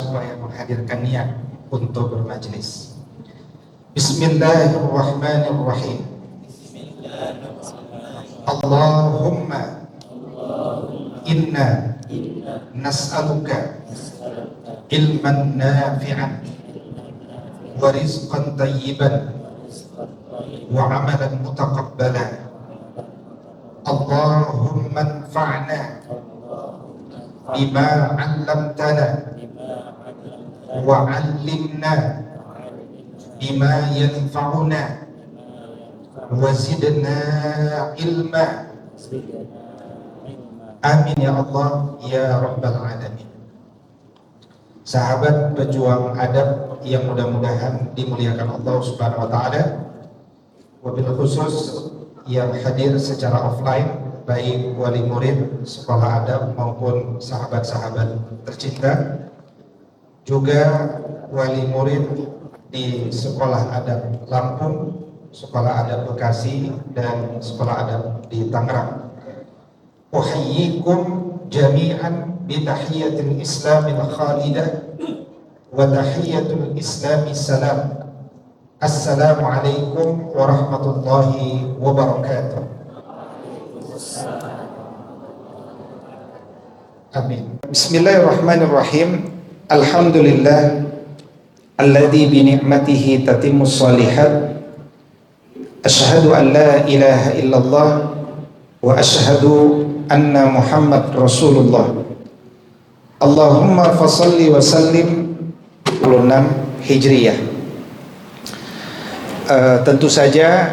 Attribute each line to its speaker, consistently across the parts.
Speaker 1: supaya menghadirkan niat untuk bermajlis. Bismillahirrahmanirrahim. Allahumma inna nas'aluka ilman nafi'an wa rizqan tayyiban wa amalan mutaqabbalan. Allahumma anfa'na bima 'allamtana wa 'allimna bima yanfa'una wa zidna ilma. Amin ya Allah ya Rabbal Alamin. Sahabat pejuang adab yang mudah-mudahan dimuliakan Allah Subhanahu wa taala, wabil khusus yang hadir secara offline, baik wali murid sekolah adab maupun sahabat-sahabat tercinta, juga wali murid di sekolah adab Lampung, sekolah adab Bekasi, dan sekolah adab di Tangerang. Uhayyikum jami'an bi tahiyyatil islamil khalidah wa tahiyyatul islami salam. Assalamualaikum warahmatullahi wabarakatuh. Amin. Bismillahirrahmanirrahim. Alhamdulillah alladzi bi ni'matihi tatimmus shalihat. Asyhadu an la ilaha illallah wa asyhadu anna Muhammad Rasulullah. Allahumma fasalli wa sallim. 26 Hijriyah. Tentu saja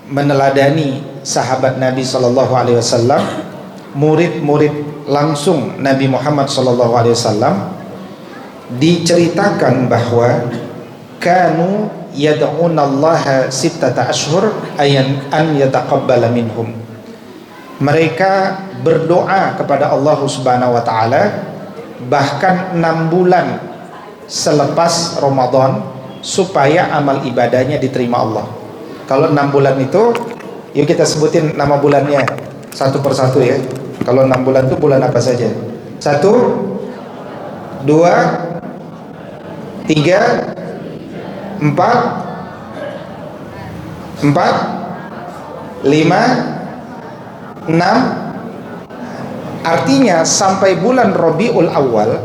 Speaker 1: meneladani sahabat Nabi Sallallahu Alaihi Wasallam, murid-murid langsung Nabi Muhammad Sallallahu Alaihi Wasallam, diceritakan bahwa kanu yad'una Allah sittata ashhur an yataqabbala minhum. Mereka berdoa kepada Allah Subhanahu wa taala bahkan 6 bulan selepas Ramadan supaya amal ibadahnya diterima Allah. Kalau 6 bulan itu, yuk kita sebutin nama bulannya satu persatu ya. Kalau 6 bulan itu bulan apa saja? 1, 2, 3, 4, 5, 6. Artinya sampai bulan Rabiul Awal,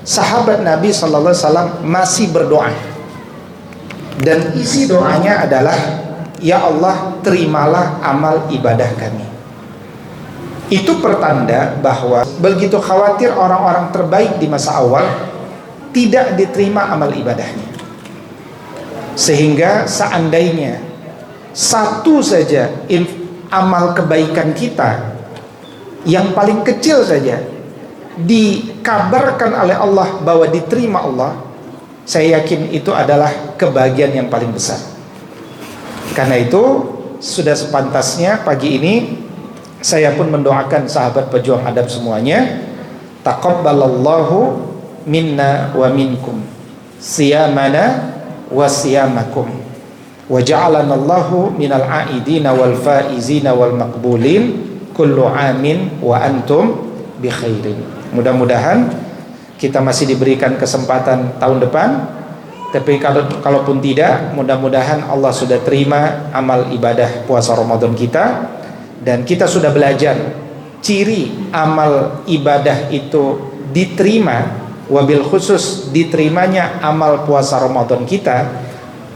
Speaker 1: sahabat Nabi Sallallahu Alaihi Wasallam masih berdoa. Dan isi doanya adalah, ya Allah, terimalah amal ibadah kami. Itu pertanda bahwa begitu khawatir orang-orang terbaik di masa awal tidak diterima amal ibadahnya. Sehingga seandainya satu saja amal kebaikan kita yang paling kecil saja dikabarkan oleh Allah bahwa diterima Allah, saya yakin itu adalah kebahagiaan yang paling besar. Karena itu sudah sepantasnya pagi ini saya pun mendoakan sahabat pejuang adab semuanya, taqabbalallahu minna wa minkum siyamana wa siyamakum wa ja'alana Allahu minal aidina wal faizina wal maqbulin kullu amin wa antum bi khairin. Mudah-mudahan kita masih diberikan kesempatan tahun depan, tapi kalaupun tidak, mudah-mudahan Allah sudah terima amal ibadah puasa Ramadan kita, dan kita sudah belajar ciri amal ibadah itu diterima, wabil khusus diterimanya amal puasa Ramadan kita.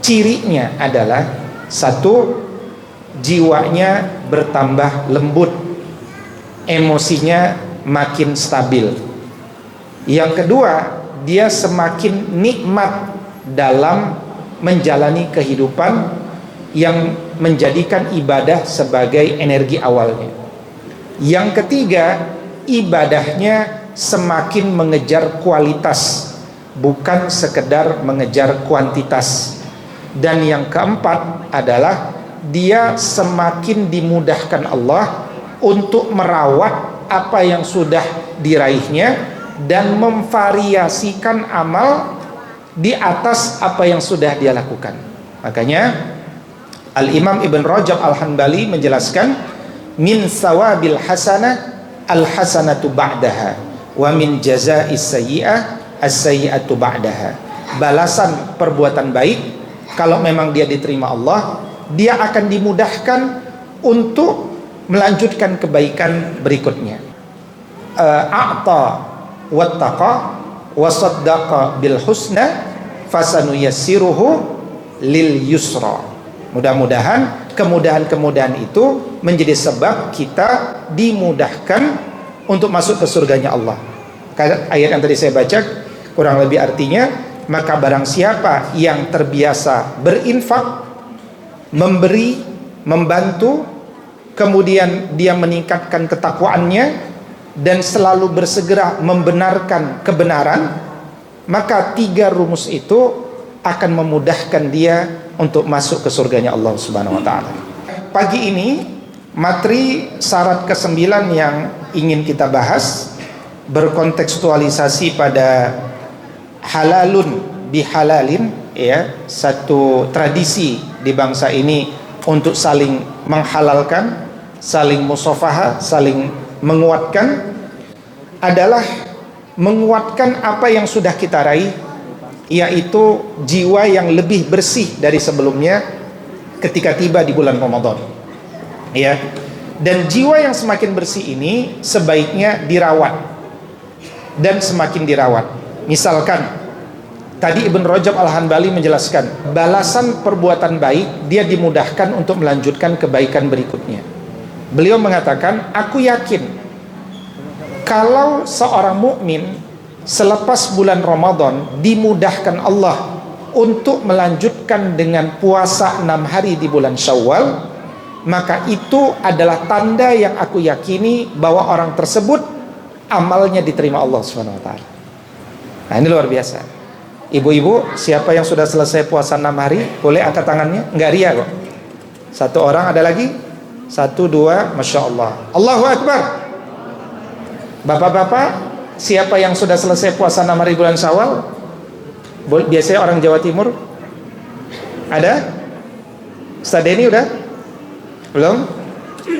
Speaker 1: Cirinya adalah 1, jiwanya bertambah lembut, emosinya makin stabil. Yang kedua, dia semakin nikmat dalam menjalani kehidupan yang menjadikan ibadah sebagai energi awalnya. Yang ketiga, ibadahnya semakin mengejar kualitas, bukan sekedar mengejar kuantitas. Dan yang keempat adalah dia semakin dimudahkan Allah untuk merawat apa yang sudah diraihnya dan memvariasikan amal di atas apa yang sudah dia lakukan. Makanya Al-Imam Ibn Rajab Al-Hanbali menjelaskan, min sawabil hasanah al-hasanatu ba'daha wa min jaza'is sayyi'ah as-sayyi'atu ba'daha. Balasan perbuatan baik kalau memang dia diterima Allah, dia akan dimudahkan untuk melanjutkan kebaikan berikutnya. A'ta wattaqa wasaddaqa bil husna fasanuyassiruhu lil yusra. Mudah-mudahan kemudahan-kemudahan itu menjadi sebab kita dimudahkan untuk masuk ke surganya Allah. Ayat yang tadi saya baca kurang lebih artinya, maka barang siapa yang terbiasa berinfak, memberi, membantu, kemudian dia meningkatkan ketakwaannya dan selalu bersegera membenarkan kebenaran, maka 3 rumus itu akan memudahkan dia untuk masuk ke surganya Allah Subhanahu wa taala. Pagi ini materi syarat ke-9 yang ingin kita bahas berkontekstualisasi pada halalun bihalalin, ya, satu tradisi di bangsa ini untuk saling menghalalkan, saling musafahah, saling menguatkan, adalah menguatkan apa yang sudah kita raih, yaitu jiwa yang lebih bersih dari sebelumnya ketika tiba di bulan Ramadan, ya. Dan jiwa yang semakin bersih ini sebaiknya dirawat dan semakin dirawat. Misalkan tadi Ibn Rajab Al-Hanbali menjelaskan, balasan perbuatan baik dia dimudahkan untuk melanjutkan kebaikan berikutnya. Beliau mengatakan, aku yakin kalau seorang mukmin selepas bulan Ramadan dimudahkan Allah untuk melanjutkan dengan puasa 6 hari di bulan Syawal, maka itu adalah tanda yang aku yakini bahwa orang tersebut amalnya diterima Allah Subhanahu wa taala. Nah, ini luar biasa. Ibu-ibu, siapa yang sudah selesai puasa 6 hari, boleh angkat tangannya, enggak ria kok. 1 orang, ada lagi? 1, 2, Masya Allah, Allahu Akbar. Bapak-bapak, siapa yang sudah selesai puasa 6 hari bulan Syawal? Biasanya orang Jawa Timur. Ada? Ustaz Denny udah? Belum?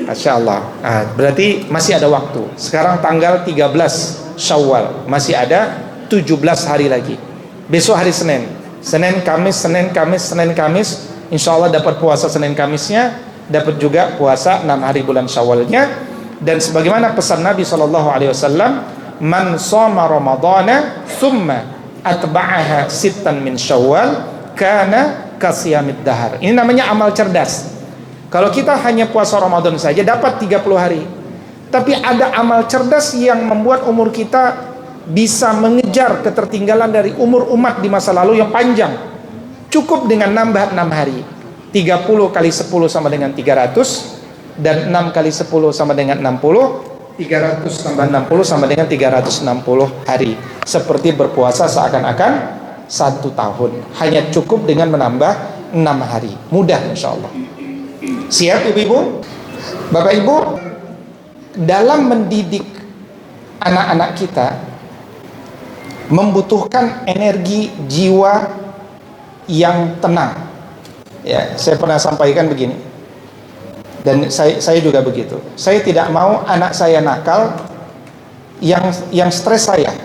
Speaker 1: Masya Allah. Nah, berarti masih ada waktu. Sekarang tanggal 13 Syawal, masih ada 17 hari lagi. Besok hari Senin, Senin, Kamis, Senin, Kamis, Senin, Kamis, insya Allah dapat puasa Senin, Kamisnya, dapat juga puasa 6 hari bulan Syawalnya. Dan sebagaimana pesan Nabi SAW, man shoma ramadana summa atba'aha sittan min Syawal kana kasiyamid dahar. Ini namanya amal cerdas. Kalau kita hanya puasa Ramadan saja dapat 30 hari, tapi ada amal cerdas yang membuat umur kita bisa mengejar ketertinggalan dari umur umat di masa lalu yang panjang. Cukup dengan nambah 6 hari. 30 kali 10 sama dengan 300, dan 6 kali 10 sama dengan 60. 300 tambah 60 sama dengan 360 hari. Seperti berpuasa seakan-akan 1 tahun. Hanya cukup dengan menambah 6 hari. Mudah insya Allah. Siap ibu-ibu? Bapak ibu, dalam mendidik anak-anak kita membutuhkan energi jiwa yang tenang. Ya, saya pernah sampaikan begini, dan saya juga begitu. Saya tidak mau anak saya nakal yang stres saya.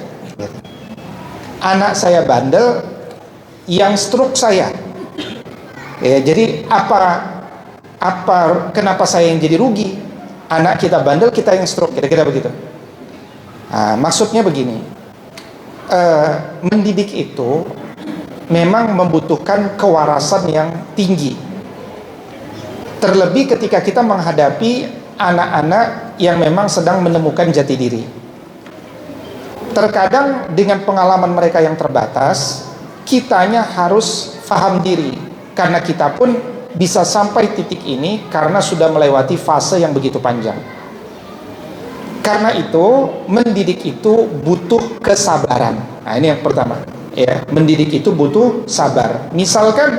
Speaker 1: Anak saya bandel yang stroke saya. Ya, jadi kenapa saya yang jadi rugi? Anak kita bandel, kita yang stroke, kira-kira begitu. Nah, maksudnya begini, mendidik itu memang membutuhkan kewarasan yang tinggi, terlebih ketika kita menghadapi anak-anak yang memang sedang menemukan jati diri. Terkadang dengan pengalaman mereka yang terbatas, kitanya harus paham diri, karena kita pun bisa sampai titik ini karena sudah melewati fase yang begitu panjang. Karena itu mendidik itu butuh kesabaran. Nah, ini yang pertama, ya, mendidik itu butuh sabar. Misalkan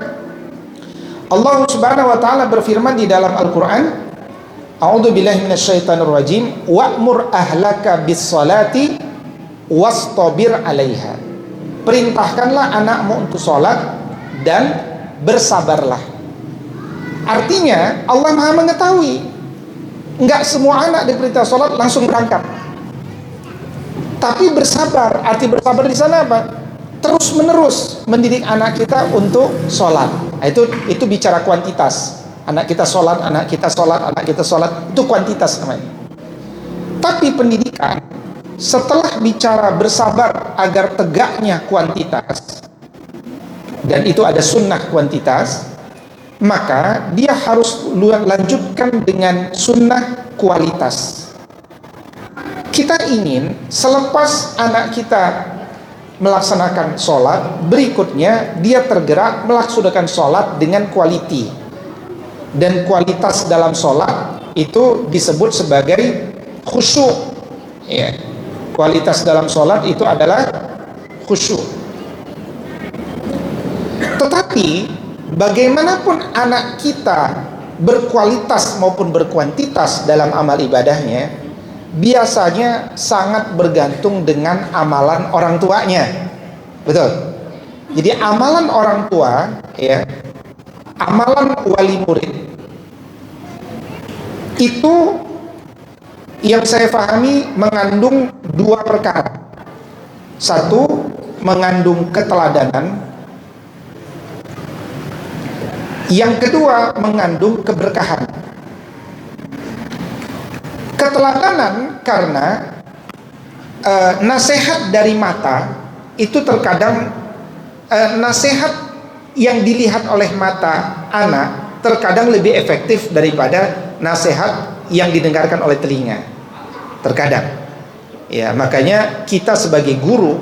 Speaker 1: Allah Subhanahu wa taala berfirman di dalam Al-Qur'an, A'udzubillahi minasyaitonirrajim, wa'mur ahlaka bis-shalati wastabir 'alaiha. Perintahkanlah anakmu untuk salat dan bersabarlah. Artinya Allah Maha mengetahui, enggak semua anak diperintah sholat langsung berangkat. Tapi bersabar, arti bersabar di sana apa? Terus menerus mendidik anak kita untuk sholat. Nah, itu bicara kuantitas. Anak kita sholat, anak kita sholat, anak kita sholat, itu kuantitas namanya. Tapi pendidikan, setelah bicara bersabar agar tegaknya kuantitas, dan itu ada sunnah kuantitas, maka dia harus lanjutkan dengan sunnah kualitas. Kita ingin selepas anak kita melaksanakan sholat, berikutnya dia tergerak melaksanakan sholat dengan quality. Dan kualitas dalam sholat itu disebut sebagai khusyuk. Ya. Kualitas dalam sholat itu adalah khusyuk. Tetapi bagaimanapun anak kita berkualitas maupun berkuantitas dalam amal ibadahnya, biasanya sangat bergantung dengan amalan orang tuanya. Betul. Jadi amalan orang tua, ya, amalan wali murid, itu yang saya pahami mengandung dua perkara. Satu, mengandung keteladanan. Yang kedua, mengandung keberkahan. Keteladanan karena nasihat dari mata itu terkadang nasihat yang dilihat oleh mata anak terkadang lebih efektif daripada nasihat yang didengarkan oleh telinga. Terkadang, ya, makanya kita sebagai guru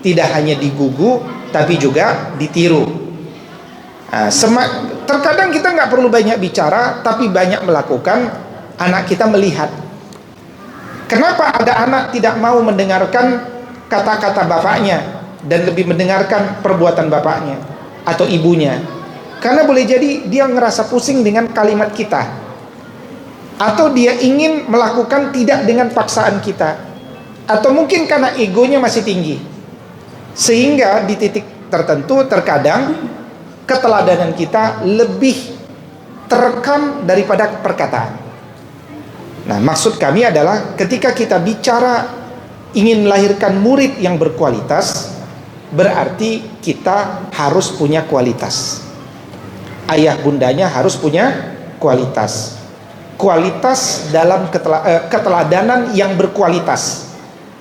Speaker 1: tidak hanya digugu tapi juga ditiru. Terkadang kita nggak perlu banyak bicara tapi banyak melakukan, anak kita melihat. Kenapa ada anak tidak mau mendengarkan kata-kata bapaknya dan lebih mendengarkan perbuatan bapaknya atau ibunya? Karena boleh jadi dia ngerasa pusing dengan kalimat kita, atau dia ingin melakukan tidak dengan paksaan kita, atau mungkin karena egonya masih tinggi, sehingga di titik tertentu terkadang keteladanan kita lebih terekam daripada perkataan. Nah, maksud kami adalah ketika kita bicara ingin melahirkan murid yang berkualitas, berarti kita harus punya kualitas. Ayah bundanya harus punya kualitas. Kualitas dalam keteladanan yang berkualitas,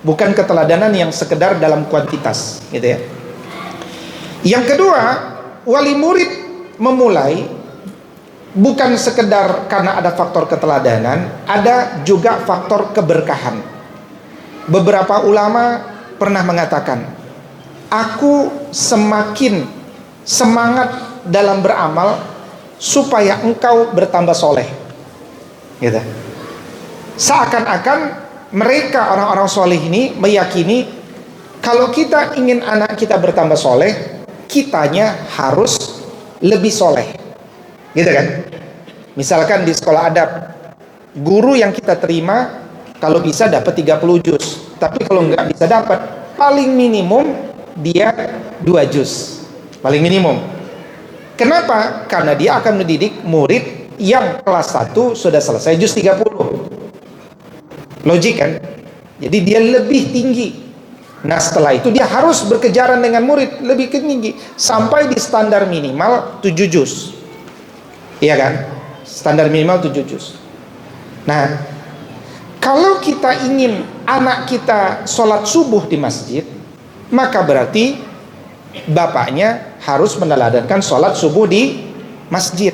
Speaker 1: bukan keteladanan yang sekedar dalam kuantitas, gitu ya. Yang kedua, wali murid memulai bukan sekedar karena ada faktor keteladanan, ada juga faktor keberkahan. Beberapa ulama pernah mengatakan, aku semakin semangat dalam beramal supaya engkau bertambah soleh, gitu. Seakan-akan mereka orang-orang soleh ini meyakini kalau kita ingin anak kita bertambah soleh, kitanya harus lebih soleh, gitu kan. Misalkan di sekolah adab, guru yang kita terima kalau bisa dapat 30 juz, tapi kalau nggak bisa dapat, paling minimum dia 2 juz, paling minimum. Kenapa? Karena dia akan mendidik murid yang kelas 1 sudah selesai juz 30. Logik kan? Jadi dia lebih tinggi. Nah, setelah itu dia harus berkejaran dengan murid lebih tinggi sampai di standar minimal 7 juz. Iya kan? Standar minimal 7 juz. Nah, kalau kita ingin anak kita sholat subuh di masjid, maka berarti bapaknya harus meneladankan sholat subuh di masjid.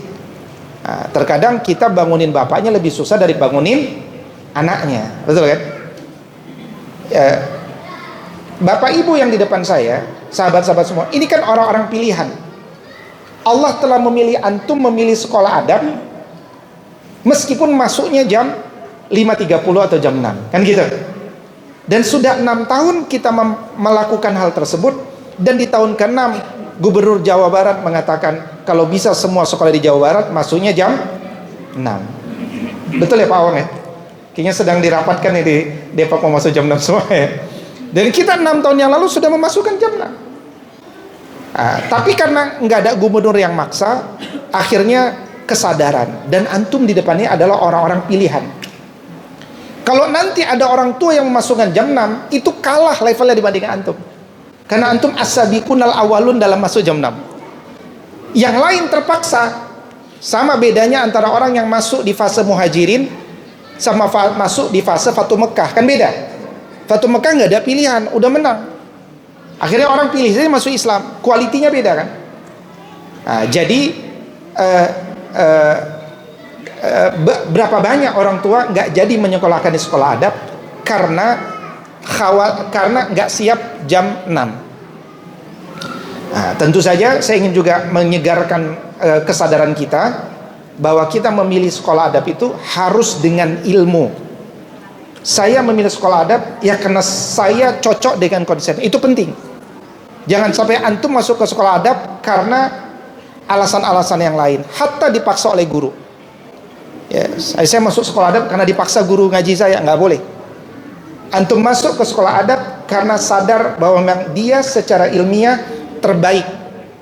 Speaker 1: Nah, terkadang kita bangunin bapaknya lebih susah dari bangunin anaknya, betul kan? Bapak ibu yang di depan saya, sahabat-sahabat semua, ini kan orang-orang pilihan. Allah telah memilih antum memilih sekolah adab, meskipun masuknya jam 5.30 atau jam 6, kan gitu. Dan sudah 6 tahun kita melakukan hal tersebut, dan di tahun ke-6 Gubernur Jawa Barat mengatakan kalau bisa semua sekolah di Jawa Barat masuknya jam 6. Betul ya Pak Awang ya? Kayaknya sedang dirapatkan ya di Depok mau masuk jam 6 semua ya. Dan kita 6 tahun yang lalu sudah memasukkan jam 6. Tapi karena nggak ada gubernur yang maksa, akhirnya kesadaran, dan antum di depannya adalah orang-orang pilihan. Kalau nanti ada orang tua yang memasukkan jam 6, itu kalah levelnya dibandingkan antum. Karena antum as-sabiqunal awalun dalam masuk jam 6. Yang lain terpaksa. Sama bedanya antara orang yang masuk di fase muhajirin sama masuk di fase Fatu Mekah, kan beda. Fatu Mekah nggak ada pilihan, udah menang. Akhirnya orang pilih saja masuk Islam, kualitinya beda kan. Nah, jadi berapa banyak orang tua nggak jadi menyekolahkan di sekolah adab karena nggak siap jam 6. Nah, tentu saja saya ingin juga menyegarkan kesadaran kita bahwa kita memilih sekolah adab itu harus dengan ilmu. Saya memilih sekolah adab ya karena saya cocok dengan konsep. Itu penting. Jangan sampai antum masuk ke sekolah adab karena alasan-alasan yang lain, hatta dipaksa oleh guru. Ya, saya masuk sekolah adab karena dipaksa guru ngaji saya, nggak boleh. Antum masuk ke sekolah adab karena sadar bahwa memang dia secara ilmiah terbaik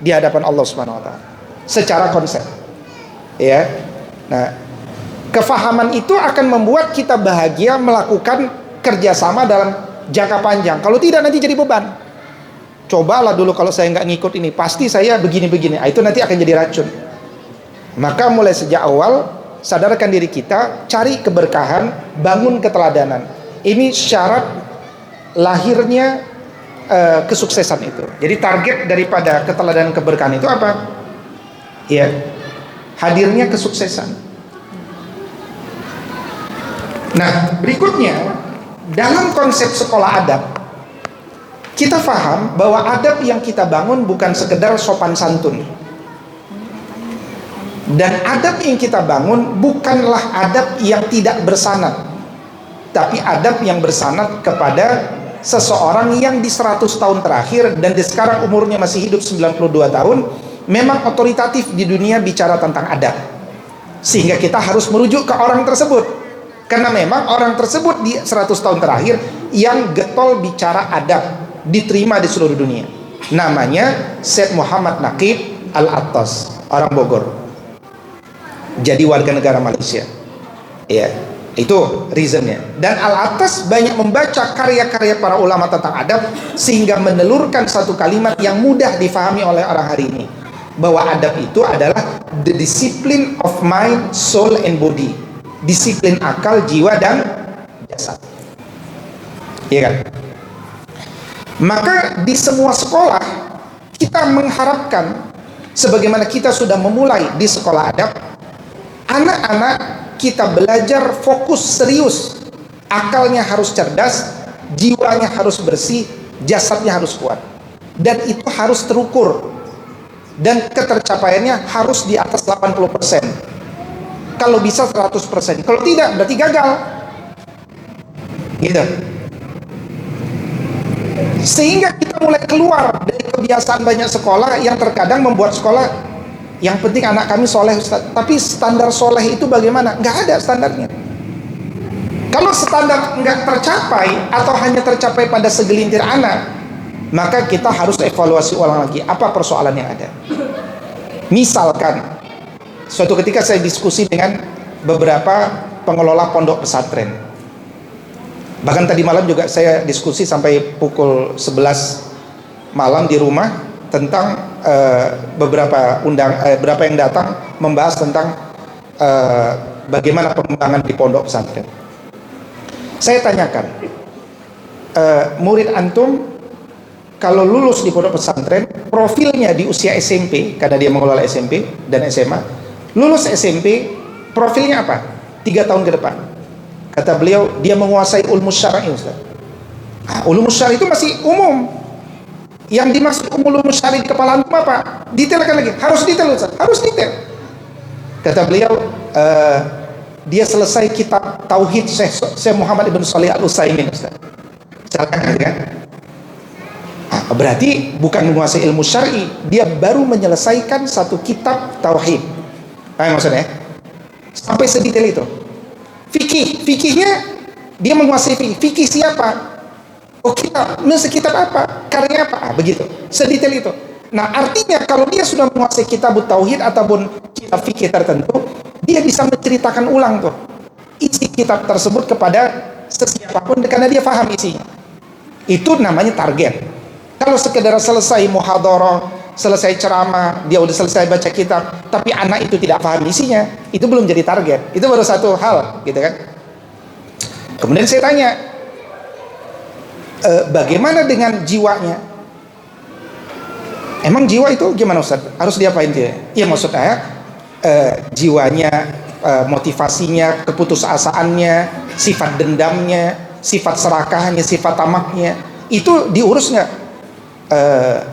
Speaker 1: di hadapan Allah Subhanahu wa taala secara konsep. Ya. Nah, kefahaman itu akan membuat kita bahagia melakukan kerjasama dalam jangka panjang. Kalau tidak nanti jadi beban. Cobalah dulu kalau saya nggak ngikut ini, pasti saya begini-begini. Itu nanti akan jadi racun. Maka mulai sejak awal sadarkan diri kita, cari keberkahan, bangun keteladanan. Ini syarat lahirnya kesuksesan itu. Jadi target daripada keteladanan keberkahan itu apa? Ya, hadirnya kesuksesan. Nah, berikutnya dalam konsep sekolah adab, kita paham bahwa adab yang kita bangun bukan sekedar sopan santun. Dan adab yang kita bangun bukanlah adab yang tidak bersanad, tapi adab yang bersanad kepada seseorang yang di 100 tahun terakhir dan di sekarang umurnya masih hidup 92 tahun, memang otoritatif di dunia bicara tentang adab. Sehingga kita harus merujuk ke orang tersebut. Karena memang orang tersebut di 100 tahun terakhir yang getol bicara adab, diterima di seluruh dunia. Namanya Syed Muhammad Naqib Al-Attas, orang Bogor. Jadi warga negara Malaysia. Ya, itu reasonnya. Dan Al-Attas banyak membaca karya-karya para ulama tentang adab sehingga menelurkan satu kalimat yang mudah difahami oleh orang hari ini, bahwa adab itu adalah the discipline of mind, soul and body. Disiplin akal, jiwa dan jasad. Iya kan? Maka di semua sekolah kita mengharapkan, sebagaimana kita sudah memulai di sekolah adab, anak-anak kita belajar fokus serius, akalnya harus cerdas, jiwanya harus bersih, jasadnya harus kuat, dan itu harus terukur, dan ketercapaiannya harus di atas 80%, kalau bisa 100%, kalau tidak berarti gagal gitu. Sehingga kita mulai keluar dari kebiasaan banyak sekolah yang terkadang membuat sekolah yang penting anak kami soleh Ustaz, tapi standar soleh itu bagaimana? Nggak ada standarnya. Kalau standar nggak tercapai atau hanya tercapai pada segelintir anak, maka kita harus evaluasi ulang lagi apa persoalan yang ada. Misalkan suatu ketika saya diskusi dengan beberapa pengelola pondok pesantren, bahkan tadi malam juga saya diskusi sampai pukul 11 malam di rumah tentang beberapa yang datang membahas tentang bagaimana pengembangan di pondok pesantren. Saya tanyakan, murid antum kalau lulus di pondok pesantren, profilnya di usia SMP, karena dia mengelola SMP dan SMA, lulus SMP, profilnya apa? 3 tahun ke depan. Kata beliau, dia menguasai ilmu syar'i, Ustaz. Ilmu syar'i itu masih umum. Yang dimaksud ilmu syar'i di kepala antum apa? Detailkan lagi. Harus detail, Ustaz. Harus detail. Kata beliau, dia selesai kitab Tauhid Syekh Muhammad Ibn Shalih Al-Utsaimin, Ustaz. Silakan kan? Berarti bukan menguasai ilmu syar'i, dia baru menyelesaikan satu kitab Tauhid. Paham maksudnya? Sampai sedetail itu. Fikihnya dia menguasai fikih. Fikih siapa? Oh, kitab apa? Karya apa? Begitu. Sedetail itu. Nah, artinya kalau dia sudah menguasai kitab tauhid ataupun kitab fikih tertentu, dia bisa menceritakan ulang tuh isi kitab tersebut kepada sesiapapun karena dia paham isinya. Itu namanya target. Kalau sekedar selesai muhadharah, selesai ceramah, dia udah selesai baca kitab, tapi anak itu tidak paham isinya, itu belum jadi target. Itu baru satu hal, gitu kan. Kemudian saya tanya, bagaimana dengan jiwanya? Emang jiwa itu gimana Ustaz? Harus diapain dia? Ya maksudnya jiwanya, motivasinya, keputusasaannya, sifat dendamnya, sifat serakahnya, sifat tamaknya, itu diurus nggak?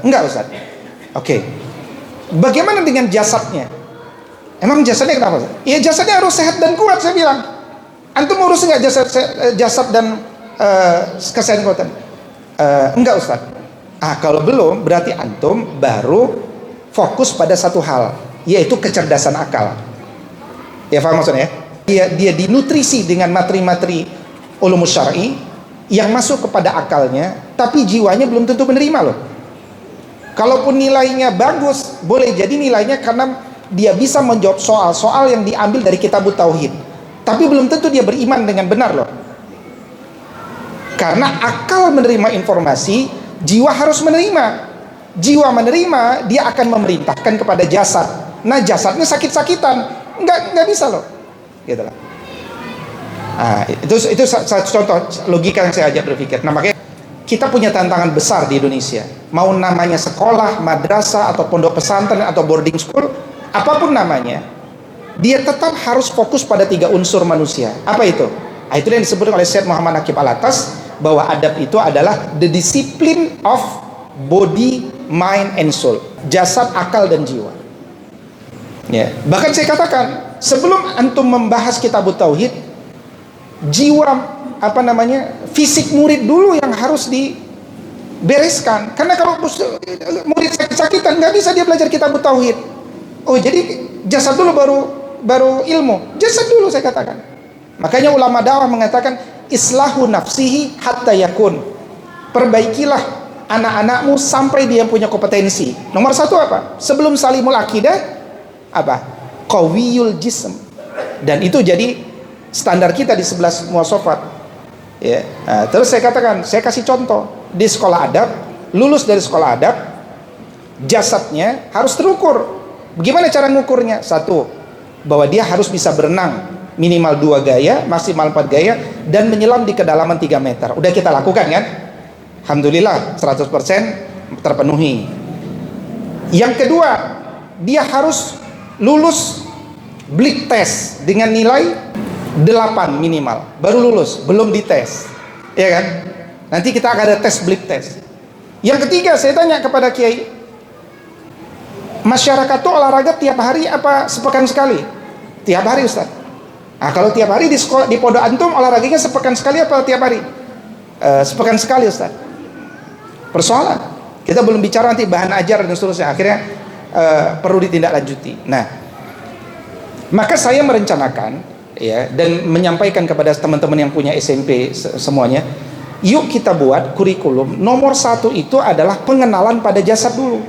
Speaker 1: Enggak Ustaz. Oke. Bagaimana dengan jasadnya? Emang jasadnya kenapa? Ya jasadnya harus sehat dan kuat, saya bilang. Antum urus nggak jasad dan kesehatan? Enggak Ustaz. Kalau belum, berarti antum baru fokus pada satu hal, yaitu kecerdasan akal. Ya paham maksudnya? Dia dinutrisi dengan materi-materi ulumus syar'i yang masuk kepada akalnya, tapi jiwanya belum tentu menerima loh. Kalaupun nilainya bagus, boleh jadi nilainya karena dia bisa menjawab soal-soal yang diambil dari kitabut tauhid, tapi belum tentu dia beriman dengan benar loh. Karena akal menerima informasi, jiwa harus menerima. Jiwa menerima, dia akan memerintahkan kepada jasad. Nah jasadnya sakit-sakitan, nggak bisa loh, gitu lah. Itu satu contoh logika yang saya ajak berpikir. Nah makanya kita punya tantangan besar di Indonesia. Mau namanya sekolah, madrasah, atau pondok pesantren, atau boarding school, apapun namanya, dia tetap harus fokus pada 3 unsur manusia. Apa itu? Itu yang disebut oleh Syekh Muhammad Naqib Al-Atas, bahwa adab itu adalah the discipline of body, mind, and soul. Jasad, akal, dan jiwa. Ya. Bahkan saya katakan, sebelum antum membahas kitabut tauhid, jiwa fisik murid dulu yang harus dibereskan. Karena kalau murid sakit-sakitan, nggak bisa dia belajar kitabut tauhid. Oh jadi jasad dulu baru ilmu. Jasad dulu saya katakan. Makanya ulama dakwah mengatakan islahu nafsihi hatta yakun. Perbaikilah anak-anakmu sampai dia punya kompetensi. Nomor 1 apa? Sebelum salimul akidah apa? Qawiyul jism. Dan itu jadi standar kita di 11 muasafat. Ya. Nah, terus saya katakan, saya kasih contoh di sekolah adab, lulus dari sekolah adab, jasadnya harus terukur. Bagaimana cara ngukurnya? 1, bahwa dia harus bisa berenang minimal 2 gaya, maksimal 4 gaya, dan menyelam di kedalaman 3 meter. Udah kita lakukan kan? Alhamdulillah 100% terpenuhi. Yang kedua, dia harus lulus blik test dengan nilai 8 minimal, baru lulus, belum dites, ya kan? Nanti kita akan ada tes blik test. Yang ketiga, saya tanya kepada kiai, masyarakat tuh olahraga tiap hari apa sepekan sekali? Tiap hari Ustaz. Kalau tiap hari di sekolah, di pondok antum olahraganya sepekan sekali apa tiap hari? Sepekan sekali Ustaz. Persoalan, kita belum bicara nanti bahan ajar dan seterusnya. Akhirnya perlu ditindaklanjuti. Nah, maka saya merencanakan, ya, dan menyampaikan kepada teman-teman yang punya SMP semuanya, yuk kita buat kurikulum. Nomor 1 itu adalah pengenalan pada jasad dulu.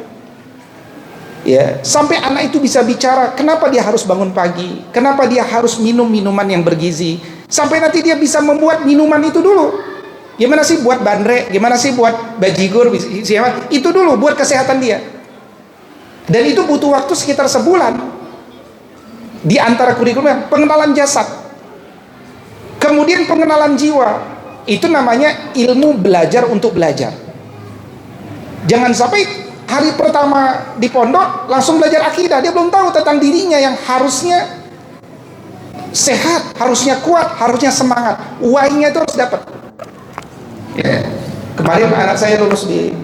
Speaker 1: Ya, sampai anak itu bisa bicara kenapa dia harus bangun pagi, kenapa dia harus minum minuman yang bergizi, sampai nanti dia bisa membuat minuman itu dulu. Gimana sih buat bandrek, gimana sih buat bajigur, siapa? Itu dulu buat kesehatan dia. Dan itu butuh waktu sekitar sebulan. Di antara kurikulumnya pengenalan jasad, kemudian pengenalan jiwa. Itu namanya ilmu belajar untuk belajar. Jangan sampai hari pertama di pondok langsung belajar akidah, dia belum tahu tentang dirinya yang harusnya sehat, harusnya kuat, harusnya semangat. Why-nya itu harus dapat. Ya. Kemarin anak saya lulus di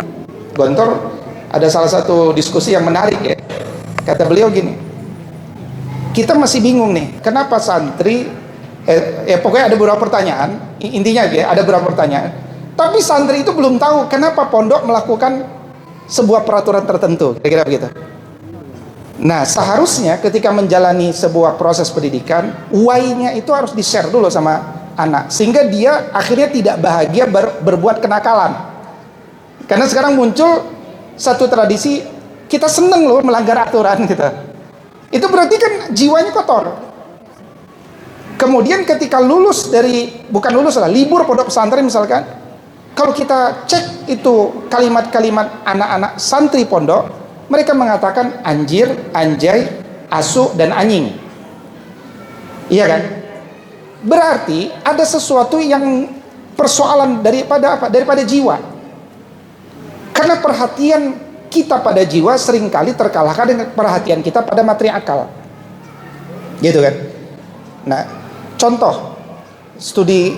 Speaker 1: Gontor, ada salah satu diskusi yang menarik ya. Kata beliau gini, kita masih bingung nih, kenapa santri pokoknya ada beberapa pertanyaan, intinya ya, ada beberapa pertanyaan, tapi santri itu belum tahu kenapa pondok melakukan sebuah peraturan tertentu, kira-kira begitu. Nah, seharusnya ketika menjalani sebuah proses pendidikan, why-nya itu harus di-share dulu sama anak, sehingga dia akhirnya tidak bahagia berbuat kenakalan. Karena sekarang muncul satu tradisi, kita seneng loh melanggar aturan kita. Itu berarti kan jiwanya kotor. Kemudian ketika bukan lulus lah, libur pondok pesantren misalkan, kalau kita cek itu kalimat-kalimat anak-anak santri pondok, mereka mengatakan anjir, anjay, asu, dan anjing. Iya kan? Berarti ada sesuatu yang persoalan daripada apa? Daripada jiwa. Karena perhatian kita pada jiwa seringkali terkalahkan dengan perhatian kita pada materi akal. Gitu kan? Nah, contoh studi,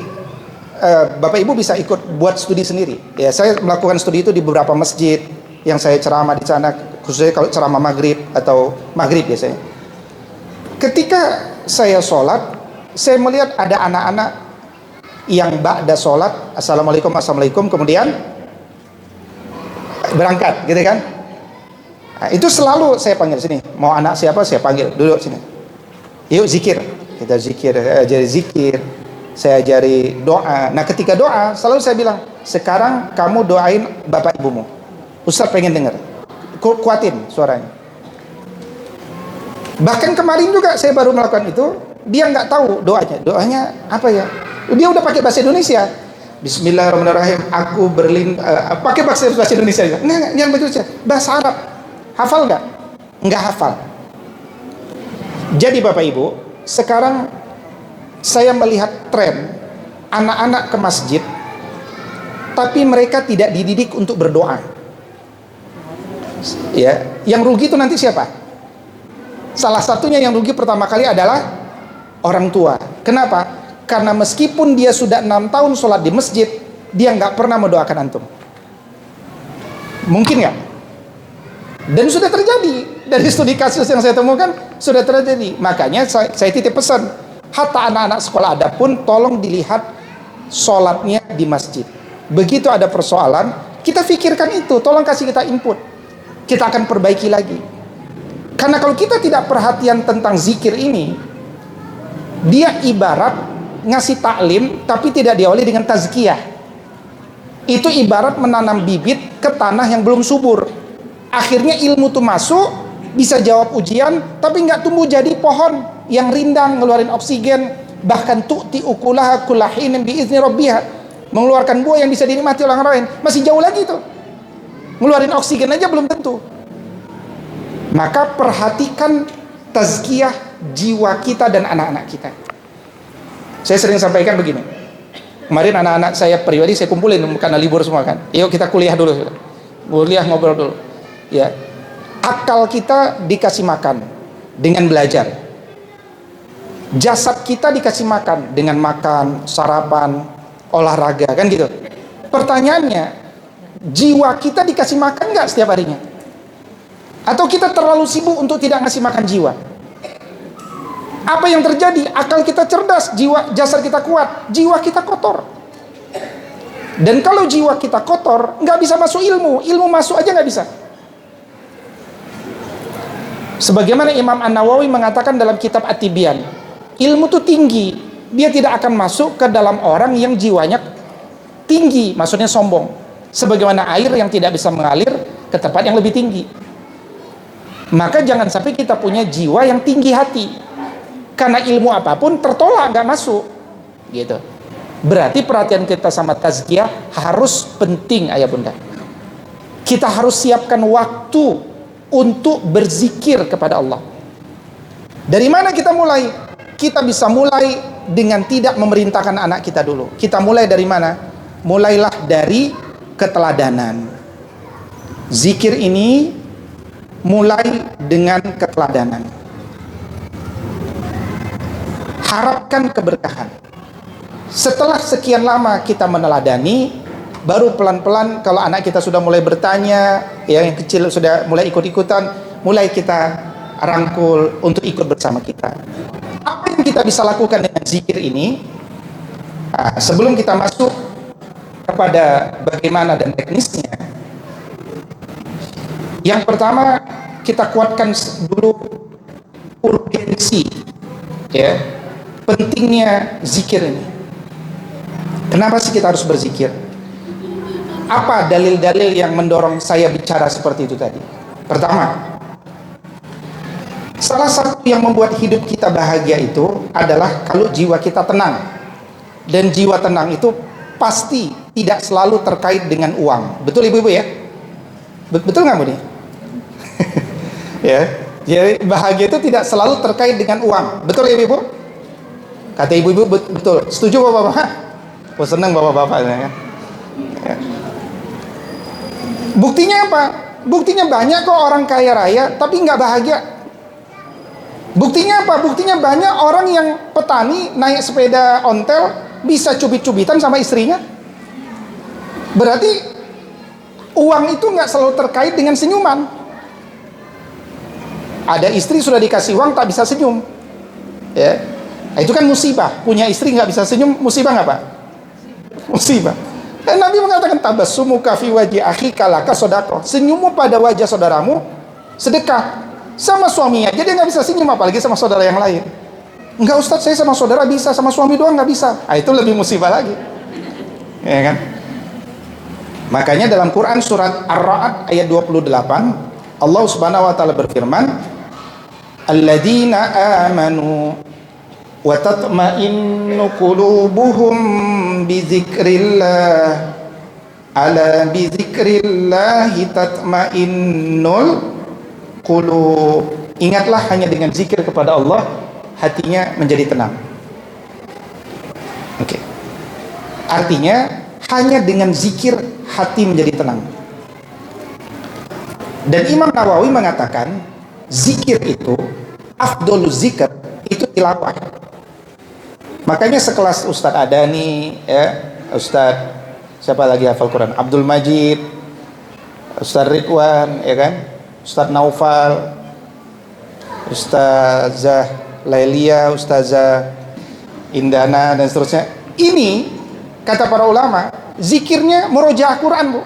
Speaker 1: Bapak Ibu bisa ikut buat studi sendiri. Ya, saya melakukan studi itu di beberapa masjid yang saya ceramah di sana, khususnya kalau ceramah maghrib atau maghrib biasanya. Ketika saya sholat, saya melihat ada anak-anak yang ba'da sholat, assalamualaikum, kemudian berangkat, gitu kan? Nah, itu selalu saya panggil sini. Mau anak siapa saya panggil, duduk sini. Yuk zikir. Kita zikir, saya ajari zikir, saya ajari doa. Nah ketika doa selalu saya bilang, sekarang kamu doain bapak ibumu. Ustaz pengen dengar, kuatin suaranya. Bahkan kemarin juga saya baru melakukan itu, dia nggak tahu doanya apa ya. Dia udah pakai bahasa Indonesia. Bismillahirrahmanirrahim. Aku pakai bahasa Indonesia juga. Yang betul bahasa Arab. Hafal nggak? Nggak hafal. Jadi bapak ibu, sekarang saya melihat tren anak-anak ke masjid, tapi mereka tidak dididik untuk berdoa. Ya, yang rugi itu nanti siapa? Salah satunya yang rugi pertama kali adalah orang tua. Kenapa? Karena meskipun dia sudah 6 tahun sholat di masjid, dia nggak pernah mendoakan antum. Mungkin nggak? Dan sudah terjadi dari studi kasus yang saya temukan, sudah terjadi. Makanya saya titip pesan, hatta anak-anak sekolah adab pun tolong dilihat sholatnya di masjid. Begitu ada persoalan, kita pikirkan itu, tolong kasih kita input, kita akan perbaiki lagi. Karena kalau kita tidak perhatian tentang zikir ini, dia ibarat ngasih taklim tapi tidak diawali dengan tazkiyah. Itu ibarat menanam bibit ke tanah yang belum subur. Akhirnya ilmu tuh masuk, bisa jawab ujian, tapi nggak tumbuh jadi pohon yang rindang, ngeluarin oksigen, bahkan tu'ti ukulaha kullahinin biizni rabbiha, mengeluarkan buah yang bisa dinikmati orang lain. Masih jauh lagi tuh, ngeluarin oksigen aja belum tentu. Maka perhatikan tazkiyah jiwa kita dan anak-anak kita. Saya sering sampaikan begini, kemarin anak-anak saya pribadi saya kumpulin karena libur semua kan, yuk kita kuliah dulu, kuliah ngobrol dulu. Ya, akal kita dikasih makan dengan belajar, jasad kita dikasih makan dengan makan, sarapan, olahraga, kan gitu. Pertanyaannya, jiwa kita dikasih makan nggak setiap harinya? Atau kita terlalu sibuk untuk tidak ngasih makan jiwa? Apa yang terjadi? Akal kita cerdas, jasad kita kuat, jiwa kita kotor. Dan kalau jiwa kita kotor, nggak bisa masuk ilmu masuk aja nggak bisa. Sebagaimana Imam An-Nawawi mengatakan dalam kitab At-Tibyan, ilmu itu tinggi, dia tidak akan masuk ke dalam orang yang jiwanya tinggi, maksudnya sombong. Sebagaimana air yang tidak bisa mengalir ke tempat yang lebih tinggi. Maka jangan sampai kita punya jiwa yang tinggi hati, karena ilmu apapun tertolak, nggak masuk, gitu. Berarti perhatian kita sama tazkiyah harus penting, ayah bunda. Kita harus siapkan waktu untuk berzikir kepada Allah. Dari mana kita mulai? Kita bisa mulai dengan tidak memerintahkan anak kita dulu. Kita mulai dari mana? Mulailah dari keteladanan. Zikir ini mulai dengan keteladanan. Harapkan keberkahan. Setelah sekian lama kita meneladani, baru pelan-pelan kalau anak kita sudah mulai bertanya, yang kecil sudah mulai ikut-ikutan, mulai kita rangkul untuk ikut bersama kita. Apa yang kita bisa lakukan dengan zikir ini? Sebelum kita masuk kepada bagaimana dan teknisnya, yang pertama kita kuatkan dulu urgensi, ya, pentingnya zikir ini. Kenapa sih kita harus berzikir? Apa dalil-dalil yang mendorong saya bicara seperti itu tadi? Pertama, salah satu yang membuat hidup kita bahagia itu adalah kalau jiwa kita tenang. Dan jiwa tenang itu pasti tidak selalu terkait dengan uang. Betul ibu-ibu ya? Betul nggak Bu nih? Ya, jadi bahagia itu tidak selalu terkait dengan uang. Betul ya ibu-ibu? Kata ibu-ibu betul. Setuju bapak-bapak? Oh senang bapak-bapak ya. Buktinya apa? Buktinya banyak kok orang kaya raya tapi nggak bahagia. Buktinya apa? Buktinya banyak orang yang petani naik sepeda ontel bisa cubit-cubitan sama istrinya. Berarti uang itu nggak selalu terkait dengan senyuman. Ada istri sudah dikasih uang tak bisa senyum, ya. Nah, itu kan musibah. Punya istri nggak bisa senyum, musibah nggak Pak? Musibah. Dan Nabi mengatakan tabassumuka fi wajhi akhika laka sedekah. Senyummu pada wajah saudaramu sedekah. Sama suaminya aja dia nggak bisa senyum, apalagi sama saudara yang lain. Enggak Ustaz, saya sama saudara bisa, sama suami doang nggak bisa. Ah, itu lebih musibah lagi, ya kan? Makanya dalam Quran surat Ar-Ra'd ayat 28 Allah Subhanahu wa taala berfirman, alladzina amanu wa tatma'innu qulubuhum bi dzikrillah ala bi dzikrillah tatma'innul qulub. Ingatlah hanya dengan zikir kepada Allah hatinya menjadi tenang. Oke. Artinya hanya dengan zikir hati menjadi tenang. Dan Imam Nawawi mengatakan zikir itu afdolul zikr itu tilawah. Makanya sekelas Ustadz Adani, ya, Ustadz siapa lagi hafal Quran? Abdul Majid, Ustadz Ridwan, ya kan? Ustadz Naufal, Ustazah Lailia, Ustazah Indana dan seterusnya. Ini kata para ulama, zikirnya murojaah Quran, Bu.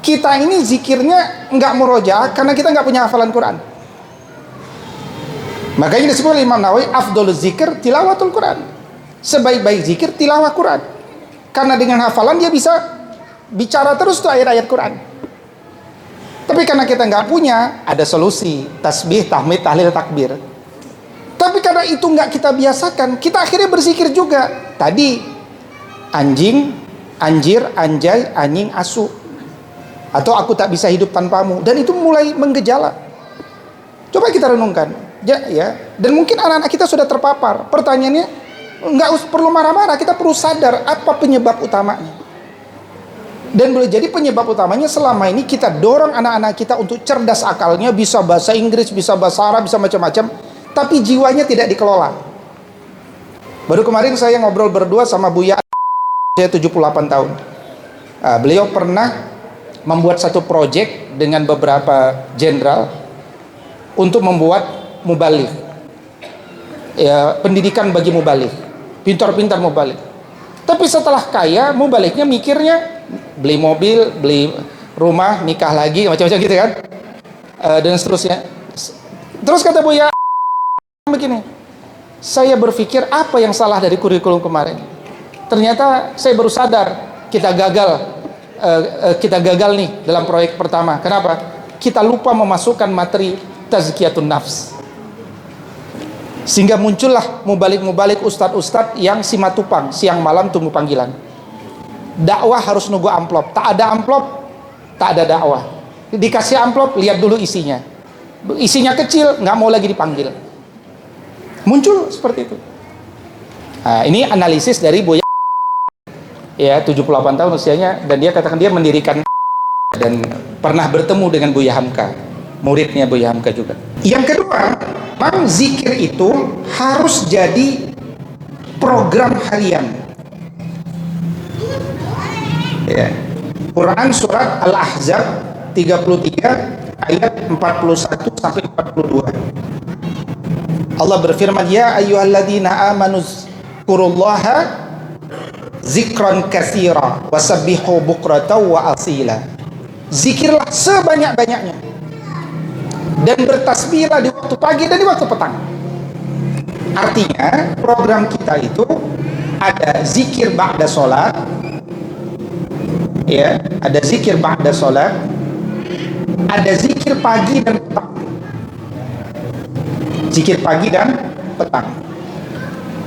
Speaker 1: Kita ini zikirnya nggak murojaah karena kita nggak punya hafalan Quran. Makanya disebut oleh Imam Nawawi afdolul zikir tilawatul Quran. Sebaik-baik zikir tilawah Quran. Karena dengan hafalan dia bisa bicara terus tuh ayat-ayat Quran. Tapi karena kita nggak punya, ada solusi tasbih, tahmid, tahlil, takbir. Tapi karena itu nggak kita biasakan, kita akhirnya berzikir juga. Tadi anjing, anjir, anjay, anjing, asu. Atau aku tak bisa hidup tanpamu. Dan itu mulai menggejala. Coba kita renungkan. Ya. Dan mungkin anak-anak kita sudah terpapar. Pertanyaannya, nggak perlu marah-marah. Kita perlu sadar apa penyebab utamanya. Dan boleh jadi penyebab utamanya selama ini kita dorong anak-anak kita untuk cerdas akalnya. Bisa bahasa Inggris, bisa bahasa Arab, bisa macam-macam. Tapi jiwanya tidak dikelola. Baru kemarin saya ngobrol berdua sama Buya. Saya 78 tahun. Beliau pernah membuat satu proyek dengan beberapa jenderal untuk membuat mubalik, ya, pendidikan bagi mubalik, pintar-pintar mubalik. Tapi setelah kaya, mubaliknya mikirnya beli mobil, beli rumah, nikah lagi, macam-macam gitu kan, dan seterusnya. Terus kata Buya begini, saya berpikir apa yang salah dari kurikulum kemarin. Ternyata saya baru sadar kita gagal nih dalam proyek pertama. Kenapa? Kita lupa memasukkan materi tazkiyatun nafs. Sehingga muncullah mubalik-mubalik ustadz-ustadz yang simatupang, siang malam tunggu panggilan. Dakwah harus nunggu amplop. Tak ada amplop, tak ada dakwah. Dikasih amplop, lihat dulu isinya. Isinya kecil, nggak mau lagi dipanggil. Muncul seperti itu. Nah, ini analisis dari Buya. Ya, 78 tahun usianya, dan dia katakan dia mendirikan dan pernah bertemu dengan Buya Hamka, muridnya Buya Hamka juga. Yang kedua, memang zikir itu harus jadi program harian. Ya. Quran surat Al-Ahzab 33 ayat 41 sampai 42. Allah berfirman, ya ayyuhalladzina amanu zkurullaha zikran katsira wasabbihu bukratan wa asila. Zikirlah sebanyak-banyaknya dan bertasbihlah di waktu pagi dan di waktu petang. Artinya program kita itu ada zikir ba'da sholat, ya, ada zikir ba'da sholat, ada zikir pagi dan petang. Zikir pagi dan petang.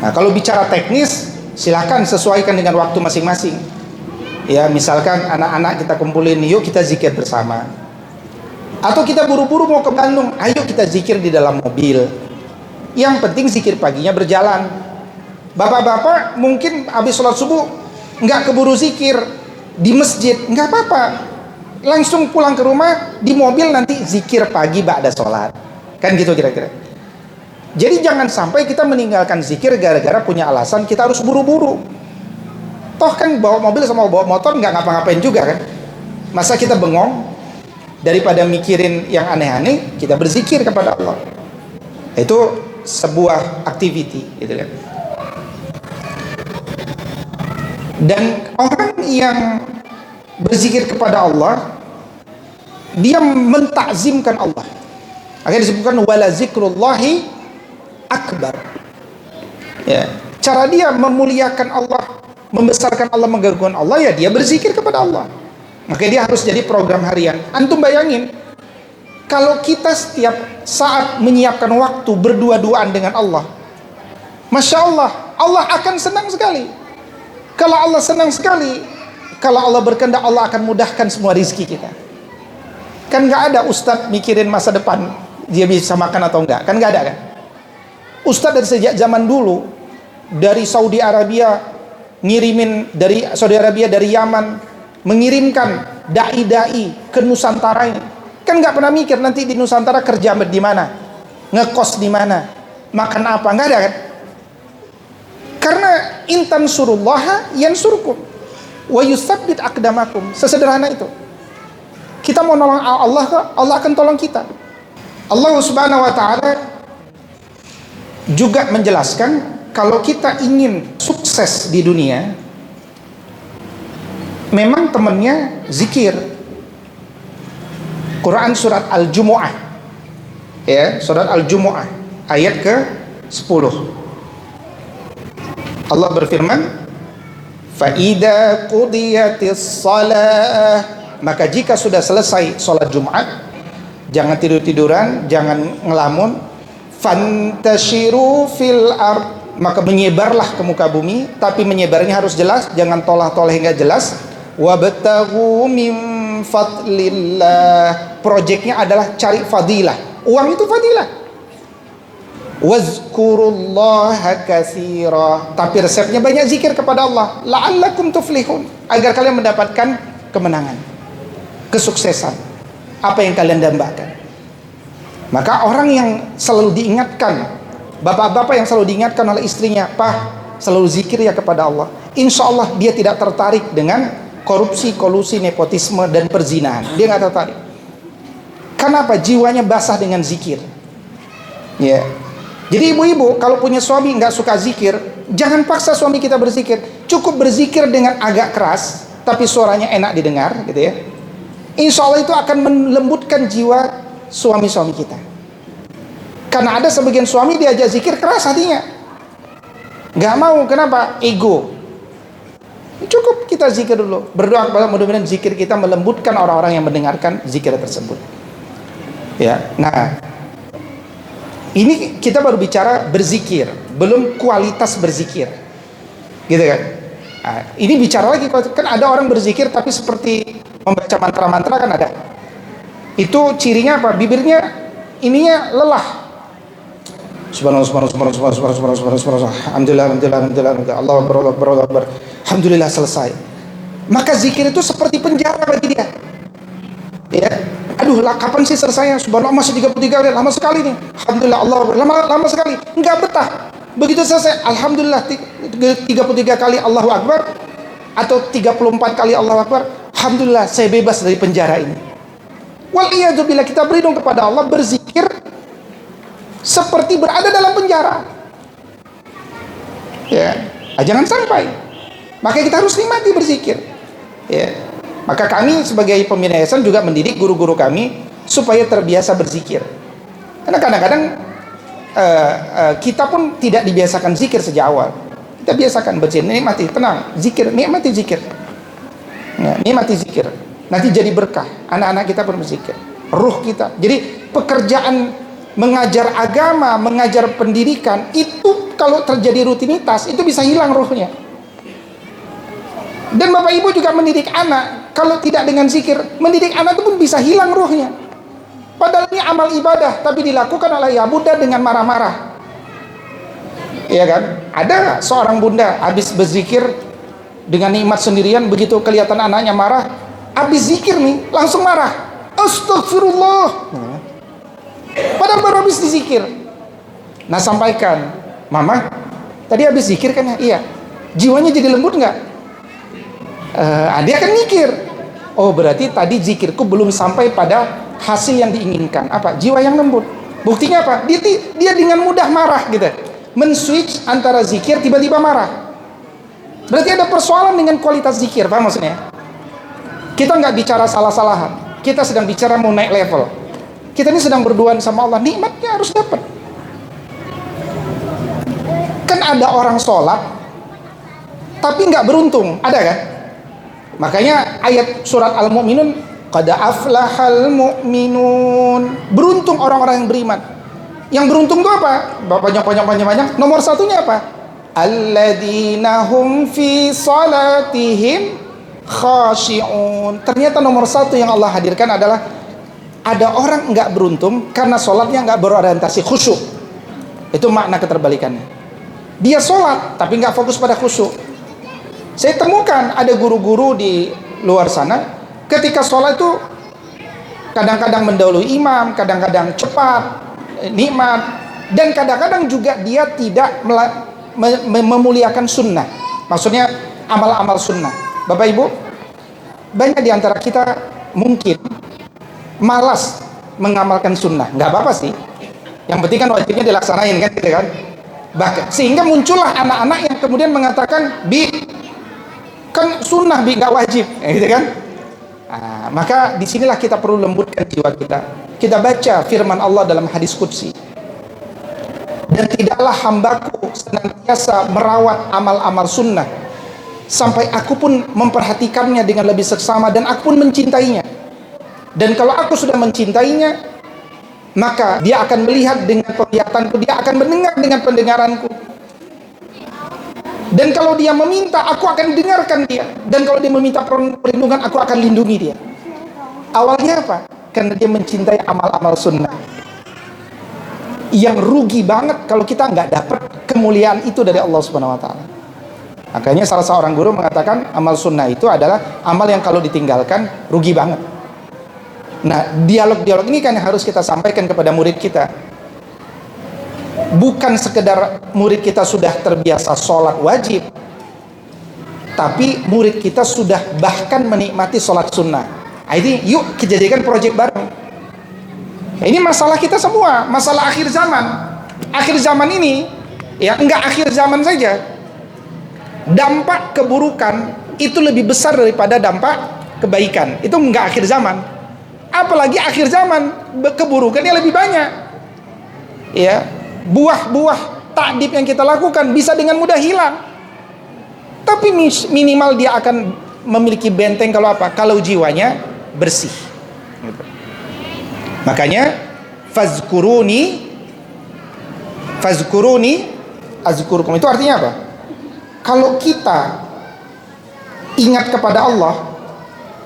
Speaker 1: Nah, kalau bicara teknis, silakan sesuaikan dengan waktu masing-masing. Ya, misalkan anak-anak kita kumpulin, yuk kita zikir bersama. Atau kita buru-buru mau ke Bandung, ayo kita zikir di dalam mobil. Yang penting zikir paginya berjalan. Bapak-bapak mungkin habis sholat subuh nggak keburu zikir di masjid, nggak apa-apa. Langsung pulang ke rumah, di mobil nanti zikir pagi ba'da sholat. Kan gitu kira-kira. Jadi jangan sampai kita meninggalkan zikir gara-gara punya alasan kita harus buru-buru. Toh kan bawa mobil sama bawa motor nggak ngapa-ngapain juga kan. Masa kita bengong, daripada mikirin yang aneh-aneh, kita berzikir kepada Allah. Itu sebuah activity gitu kan. Dan orang yang berzikir kepada Allah, dia mentakzimkan Allah. Akhirnya disebutkan wala zikrullahi akbar. Ya, cara dia memuliakan Allah, membesarkan Allah, mengagungkan Allah, ya dia berzikir kepada Allah. Maka dia harus jadi program harian. Antum bayangin, kalau kita setiap saat menyiapkan waktu berdua-duaan dengan Allah, Masya Allah, Allah akan senang sekali. Kalau Allah senang sekali, kalau Allah berkehendak, Allah akan mudahkan semua rizki kita. Kan gak ada ustadz mikirin masa depan, dia bisa makan atau enggak, kan gak ada kan. Ustadz dari sejak zaman dulu, dari Saudi Arabia ngirimin, dari Saudi Arabia, dari Yaman mengirimkan dai-dai ke Nusantara ini. Kan nggak pernah mikir nanti di Nusantara kerja di mana, ngekos di mana, makan apa, nggak ada kan? Karena intan surullaha yansurkum wa yusabbit aqdamakum. Sesederhana itu. Kita mau nolong Allah, Allah akan tolong kita. Allah Subhanahu wa taala juga menjelaskan kalau kita ingin sukses di dunia, memang temannya zikir. Quran surat Al-Jumu'ah, ya, surat Al-Jumu'ah ayat ke-10. Allah berfirman, fa idza qudiyatis shalah, maka jika sudah selesai salat Jumat, jangan tidur-tiduran, jangan ngelamun, fantashiru fil ard, maka menyebarlah ke muka bumi, tapi menyebarnya harus jelas, jangan tolah-toleh nggak jelas. Wabtaghu min fadlillah, proyeknya adalah cari fadilah, uang itu fadilah. Wazkurullaha katsira, tapi resepnya banyak zikir kepada Allah, la'allakum tuflihun, agar kalian mendapatkan kemenangan, kesuksesan apa yang kalian dambakan. Maka orang yang selalu diingatkan, bapak-bapak yang selalu diingatkan oleh istrinya, Pak, selalu zikir ya kepada Allah, insya Allah dia tidak tertarik dengan korupsi, kolusi, nepotisme, dan perzinahan. Dia nggak tertarik. Kenapa? Jiwanya basah dengan zikir. Ya. Jadi ibu-ibu kalau punya suami nggak suka zikir, jangan paksa suami kita berzikir. Cukup berzikir dengan agak keras, tapi suaranya enak didengar, gitu ya. Insya Allah itu akan melembutkan jiwa suami-suami kita. Karena ada sebagian suami diajak zikir keras hatinya, nggak mau. Kenapa? Ego. Cukup kita zikir dulu, berdoa kepada mudah-mudahan zikir kita melembutkan orang-orang yang mendengarkan zikir tersebut. Ya, nah ini kita baru bicara berzikir, belum kualitas berzikir, gitu kan? Nah, ini bicara lagi, kan ada orang berzikir tapi seperti membaca mantra-mantra, kan ada. Itu cirinya apa? Bibirnya ininya lelah. Subhanallah, subhanallah, subhanallah, subhanallah, subhanallah, subhanallah, alhamdulillah, alhamdulillah, alhamdulillah, Allahu akbar, Allahu akbar, Allahu akbar, alhamdulillah, selesai. Maka zikir itu seperti penjara bagi dia. Ya, aduh lah, kapan sih selesainya? Subhanallah, masih 33 kali, lama sekali nih. Alhamdulillah, Allahu akbar, lama sekali, enggak betah. Begitu selesai, alhamdulillah, 33 kali Allahu akbar atau 34 kali Allahu akbar, alhamdulillah, saya bebas dari penjara ini. Waliyadzubillah, kita berlindung kepada Allah, berzikir seperti berada dalam penjara. Ya, jangan sampai. Maka kita harus nikmati berzikir. Ya, maka kami sebagai pembina yayasan juga mendidik guru-guru kami supaya terbiasa berzikir. Karena kadang-kadang kita pun tidak dibiasakan zikir sejak awal. Kita biasakan berzikir, nikmati, tenang, zikir, nikmati zikir. Ya, nikmati zikir. Nanti jadi berkah. Anak-anak kita pun berzikir, ruh kita. Jadi pekerjaan mengajar agama, mengajar pendidikan, itu kalau terjadi rutinitas, itu bisa hilang ruhnya. Dan bapak ibu juga mendidik anak, kalau tidak dengan zikir, mendidik anak itu pun bisa hilang ruhnya. Padahal ini amal ibadah, tapi dilakukan oleh ya bunda dengan marah-marah. Iya kan? Ada seorang bunda habis berzikir dengan nikmat sendirian, begitu kelihatan anaknya marah, habis zikir nih langsung marah. Astagfirullah. Padahal baru habis dizikir. Nah, sampaikan, mama, tadi habis zikir kan ya? Iya. Jiwanya jadi lembut nggak? Dia akan mikir, oh berarti tadi zikirku belum sampai pada hasil yang diinginkan. Apa? Jiwa yang lembut. Buktinya apa? Dia dengan mudah marah gitu. Men-switch antara zikir tiba-tiba marah. Berarti ada persoalan dengan kualitas zikir, paham maksudnya? Kita nggak bicara salah-salahan, kita sedang bicara mau naik level. Kita ini sedang berduaan sama Allah, nikmatnya harus dapat. Kan ada orang sholat tapi nggak beruntung, ada kan? Makanya ayat surat Al-Mu'minun, qad aflahal mu'minun, beruntung orang-orang yang beriman. Yang beruntung itu apa? Banyak. Nomor satunya apa? Alladzina hum fi salatihim khashi'un. Ternyata nomor satu yang Allah hadirkan adalah ada orang nggak beruntung karena sholatnya nggak berorientasi khusyuk. Itu makna keterbalikannya. Dia sholat tapi nggak fokus pada khusyuk. Saya temukan ada guru-guru di luar sana, ketika sholat itu kadang-kadang mendahului imam, kadang-kadang cepat, nikmat, dan kadang-kadang juga dia tidak memuliakan sunnah. Maksudnya amal-amal sunnah. Bapak Ibu, banyak di antara kita mungkin malas mengamalkan sunnah. Nggak apa-apa sih, yang penting kan wajibnya dilaksanain kan, gitu kan. Bahkan sehingga muncullah anak-anak yang kemudian mengatakan, kan sunnah nggak wajib, gitu kan. Maka disinilah kita perlu lembutkan jiwa kita. Kita baca firman Allah dalam hadis qudsi, dan tidaklah hambaku senantiasa merawat amal-amal sunnah sampai aku pun memperhatikannya dengan lebih seksama dan aku pun mencintainya. Dan kalau aku sudah mencintainya, maka dia akan melihat dengan penglihatanku, dia akan mendengar dengan pendengaranku. Dan kalau dia meminta, aku akan dengarkan dia. Dan kalau dia meminta perlindungan, aku akan lindungi dia. Awalnya apa? Karena dia mencintai amal-amal sunnah. Yang rugi banget kalau kita nggak dapat kemuliaan itu dari Allah Subhanahu Wa Taala. Makanya salah seorang guru mengatakan amal sunnah itu adalah amal yang kalau ditinggalkan rugi banget. Nah, dialog-dialog ini kan harus kita sampaikan kepada murid kita. Bukan sekedar murid kita sudah terbiasa sholat wajib, tapi murid kita sudah bahkan menikmati sholat sunnah. Ini yuk kita jadikan proyek bareng. Ini masalah kita semua, masalah akhir zaman. Akhir zaman ini, ya enggak akhir zaman saja, dampak keburukan itu lebih besar daripada dampak kebaikan. Itu enggak akhir zaman. Apalagi akhir zaman, keburukannya lebih banyak. Ya. Buah-buah takdib yang kita lakukan bisa dengan mudah hilang. Tapi minimal dia akan memiliki benteng kalau apa? Kalau jiwanya bersih. Makanya fazkuruni azkurukum, itu artinya apa? Kalau kita ingat kepada Allah,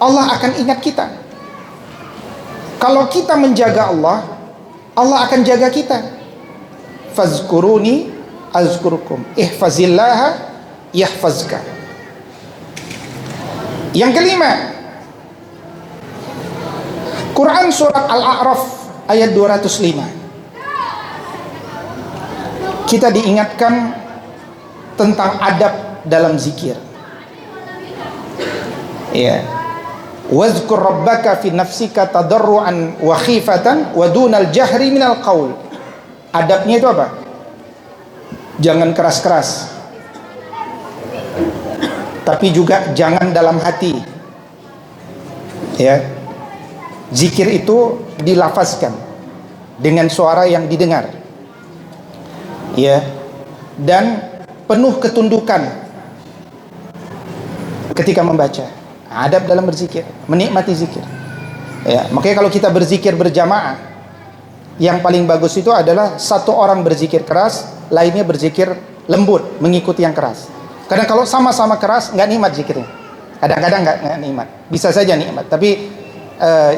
Speaker 1: Allah akan ingat kita. Kalau kita menjaga Allah, Allah akan jaga kita. Fazkuruni azkurukum, ihfazillaha yahfazka. Yang kelima, Quran surat Al-A'raf ayat 205. Kita diingatkan tentang adab dalam zikir. Ya. Wazkur rabbaka fi nafsika tadarruan wa khifatan wa dunal jahri minal qaul. Adabnya itu apa? Jangan keras-keras, tapi juga jangan dalam hati. Ya, zikir itu dilafazkan dengan suara yang didengar. Ya, dan penuh ketundukan ketika membaca. Adab dalam berzikir, menikmati zikir. Ya, makanya kalau kita berzikir berjamaah, Yang paling bagus itu adalah satu orang berzikir keras, lainnya berzikir lembut, mengikuti yang keras. Kadang kalau sama-sama keras nggak nikmat zikirnya. Kadang-kadang nggak nikmat. Bisa saja nikmat, tapi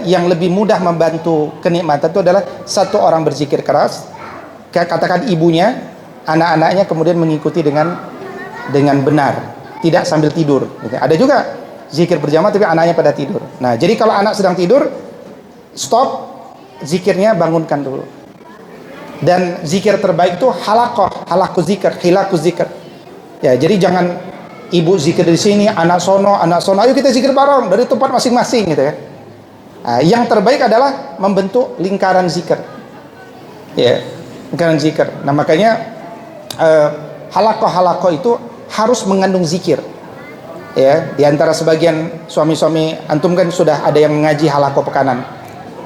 Speaker 1: yang lebih mudah membantu kenikmatan itu adalah satu orang berzikir keras, katakan ibunya, anak-anaknya kemudian mengikuti dengan benar, tidak sambil tidur. Ada juga zikir berjamaah tapi anaknya pada tidur. Nah, jadi kalau anak sedang tidur, stop zikirnya, bangunkan dulu. Dan zikir terbaik itu halaku zikir, hilaku zikir. Ya, jadi jangan ibu zikir di sini, anak sono, ayo kita zikir bareng dari tempat masing-masing gitu ya. Nah, yang terbaik adalah membentuk lingkaran zikir. Ya, lingkaran zikir. Nah, makanya halaqah itu harus mengandung zikir. Ya, di antara sebagian suami-suami antum kan sudah ada yang mengaji halaqah pekanan.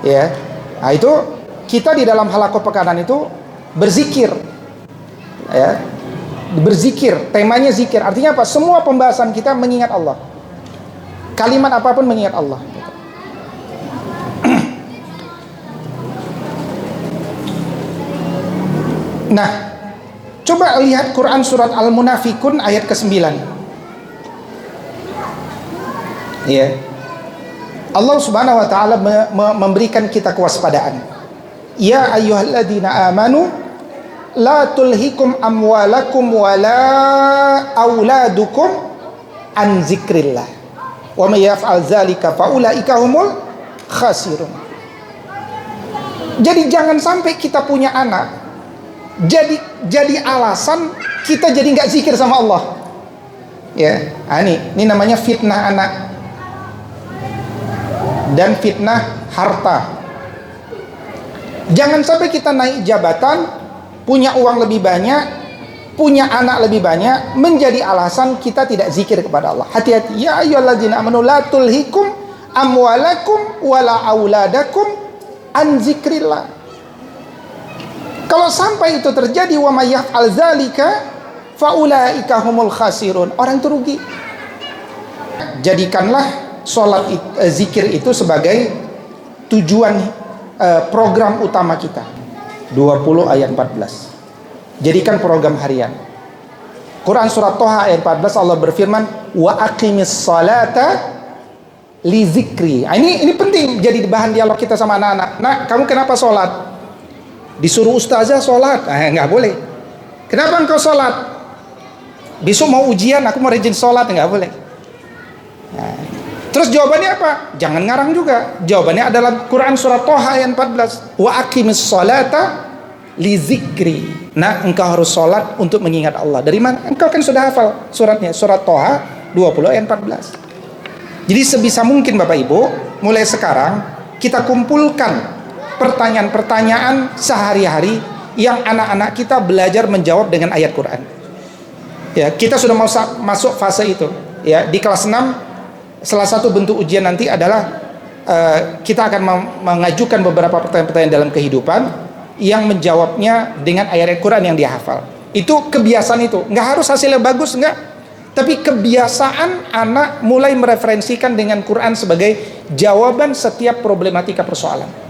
Speaker 1: Ya. Nah, itu kita di dalam halaqah pekanan itu berzikir. Ya. Berzikir, temanya zikir. Artinya apa? Semua pembahasan kita mengingat Allah. Kalimat apapun mengingat Allah. Nah, coba lihat Quran surat Al-Munafikun ayat ke-9. Ya. Allah Subhanahu wa taala memberikan kita kewaspadaan. Ya ayyuhalladzina amanu la tulhikum amwalakum wala auladukum an zikrillah. Wa may yaf'al dzalika faulaika humul khasirun. Jadi jangan sampai kita punya anak jadi alasan kita jadi nggak zikir sama Allah. Ya, ini namanya fitnah anak dan fitnah harta. Jangan sampai kita naik jabatan, punya uang lebih banyak, punya anak lebih banyak, menjadi alasan kita tidak zikir kepada Allah. Hati-hati. Ya ayyuhalladzina amanu la tulhikum amwalakum wala auladakum an zikrillah. Kalau sampai itu terjadi, wa may yaf'al dzalika faulaika humul khasirun. Orang itu rugi. Jadikanlah sholat zikir itu sebagai tujuan program utama kita. 20 ayat 14. Jadikan program harian. Quran surat Toha ayat 14 Allah berfirman, wa aqimis salata li zikri. Ini penting jadi bahan dialog kita sama anak-anak. Nah, kamu kenapa sholat? Disuruh ustazah sholat, nggak boleh. Kenapa engkau sholat? Besok mau ujian, aku mau rajin sholat, nggak boleh. Nah, terus jawabannya apa? Jangan ngarang juga. Jawabannya adalah Quran surat Toha ayat 14. Wa aqimis salata li zikri. Nah, engkau harus sholat untuk mengingat Allah. Dari mana? Engkau kan sudah hafal suratnya, surat Toha 20 ayat 14. Jadi sebisa mungkin Bapak Ibu, mulai sekarang kita kumpulkan pertanyaan-pertanyaan sehari-hari yang anak-anak kita belajar menjawab dengan ayat Quran. Ya, kita sudah mau masuk fase itu. Ya, di kelas 6 salah satu bentuk ujian nanti adalah kita akan mengajukan beberapa pertanyaan-pertanyaan dalam kehidupan yang menjawabnya dengan ayat Quran yang dia hafal. Itu kebiasaan itu. Nggak harus hasilnya bagus, enggak. Tapi kebiasaan anak mulai mereferensikan dengan Quran sebagai jawaban setiap problematika persoalan.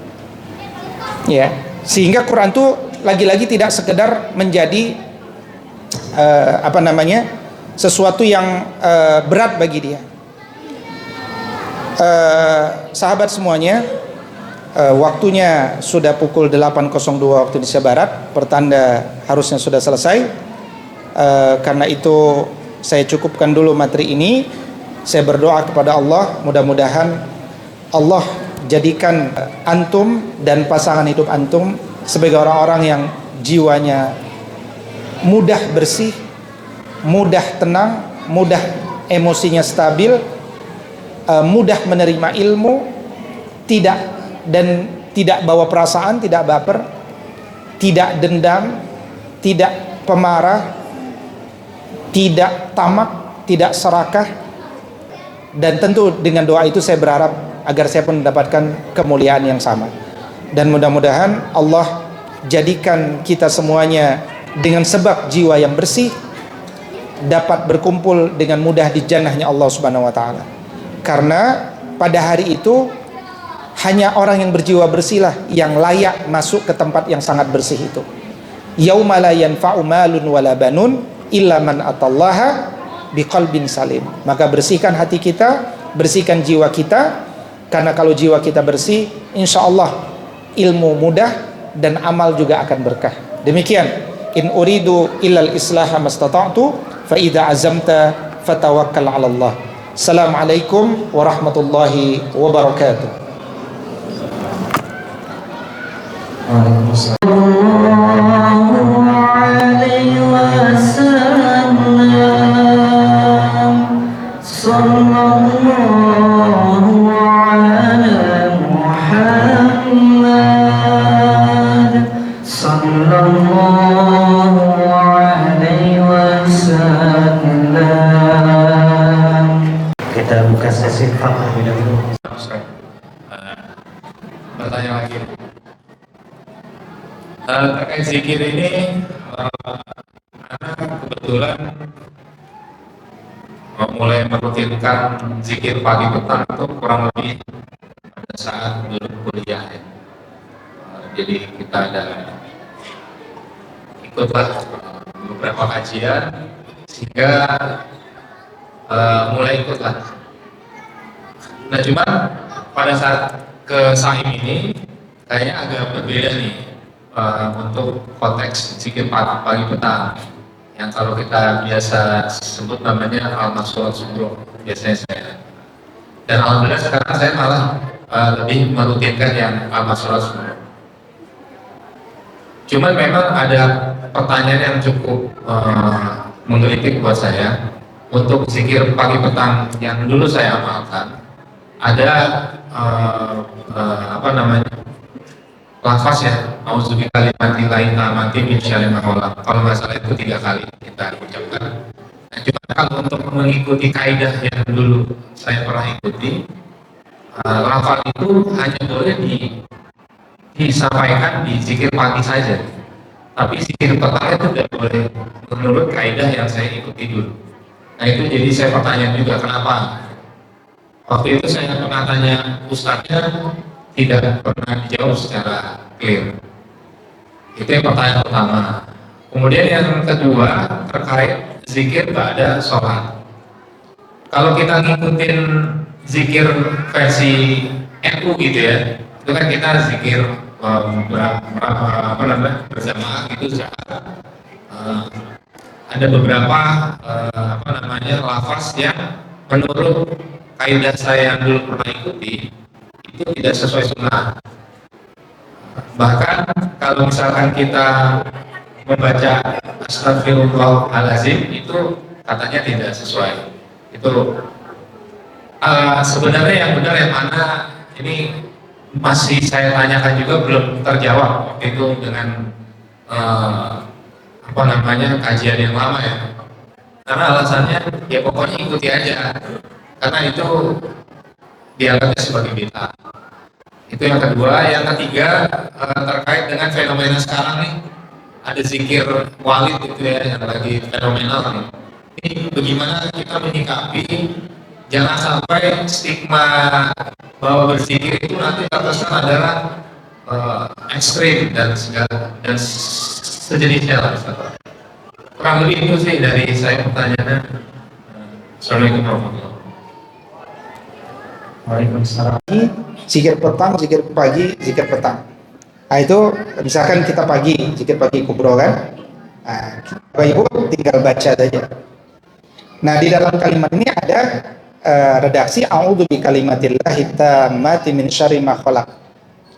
Speaker 1: Ya, sehingga Quran itu lagi-lagi tidak sekedar menjadi sesuatu yang berat bagi dia. Sahabat semuanya, waktunya sudah pukul 8.02 waktu Indonesia Barat, pertanda harusnya sudah selesai. Karena itu saya cukupkan dulu materi ini. Saya berdoa kepada Allah, mudah-mudahan Allah jadikan antum dan pasangan hidup antum sebagai orang-orang yang jiwanya mudah bersih, mudah tenang, mudah emosinya stabil, mudah menerima ilmu, tidak bawa perasaan, tidak baper, tidak dendam, tidak pemarah, tidak tamak, tidak serakah. Dan tentu dengan doa itu saya berharap agar saya pun mendapatkan kemuliaan yang sama. Dan mudah-mudahan Allah jadikan kita semuanya dengan sebab jiwa yang bersih dapat berkumpul dengan mudah di jannahnya Allah Subhanahu wa taala. Karena pada hari itu Hanya orang yang berjiwa bersihlah yang layak masuk ke tempat yang sangat bersih itu. Yauma la yanfa'u malun wala banun illa man atallaha biqalbin salim. Maka bersihkan hati kita, bersihkan jiwa kita, karena kalau jiwa kita bersih, insya Allah ilmu mudah dan amal juga akan berkah. Demikian, in uridu illal islaha mastata'tu fa idza azamta fatawakkal 'ala Allah. Assalamualaikum warahmatullahi wabarakatuh.
Speaker 2: Kita buka sesi fakta dulu.
Speaker 3: Bertanya lagi terkait zikir ini, karena kebetulan mulai merutinkan zikir pagi petang itu kurang lebih pada saat dulu kuliah ya. Jadi kita ada ikutlah beberapa kajian sehingga mulai ikutlah. Nah cuman pada saat ke Saim ini kayaknya agak berbeda nih untuk konteks zikir pagi petang yang kalau kita biasa sebut namanya al-maqsurat subro biasanya saya, dan alhamdulillah sekarang saya malah lebih merutinkan yang al-maqsurat subro. Cuman memang ada pertanyaan yang cukup menggelitik buat saya untuk zikir pagi petang yang dulu saya amalkan. Ada apa namanya, lafaz ya, auzubi kalimatillahi tammati min syarri ma khalaq. Kalau nggak salah itu 3 kali kita ucapkan. Nah, cuma kalau untuk mengikuti kaidah yang dulu saya pernah ikuti, lafaz itu hanya boleh disampaikan di zikir pagi saja, tapi zikir petang itu tidak boleh menurut kaidah yang saya ikuti dulu. Nah itu jadi saya pertanyaan juga, kenapa? Waktu itu saya pernah tanya ustadznya, tidak pernah dijawab secara clear. Itu yang pertanyaan pertama. Kemudian yang kedua terkait zikir ba'da sholat. Kalau kita ngikutin zikir versi NU gitu ya, itu kan kita zikir berjamaah gitu saat ada beberapa lafaz yang menurut kaidah saya yang dulu pernah ikuti itu tidak sesuai sunnah. Bahkan kalau misalkan kita membaca astagfirullahaladzim itu katanya tidak sesuai. Itu sebenarnya yang benar yang mana, ini masih saya tanyakan juga belum terjawab waktu itu dengan kajian yang lama ya. Karena alasannya ya pokoknya ikuti aja, karena itu dianggapnya sebagai bid'ah. Itu yang kedua. Yang ketiga terkait dengan fenomena sekarang nih, ada zikir walid itu ya yang lagi fenomenal nih. Ini bagaimana kita menyikapi, jangan sampai stigma bahwa berzikir itu nanti terkesan adalah ekstrim dan segala dan sejenisnya lah. Kurang lebih itu sih dari saya pertanyaannya. Assalamualaikum warahmatullahi wabarakatuh.
Speaker 2: Waalaikumsalam.
Speaker 1: Zikir petang, zikir pagi, zikir petang. Nah itu misalkan kita pagi, zikir pagi kubro kan. Nah, Bapak Ibu tinggal baca saja. Nah di dalam kalimat ini ada redaksi a'udzu bi kalimatillahi tammati min syarri ma khalaq.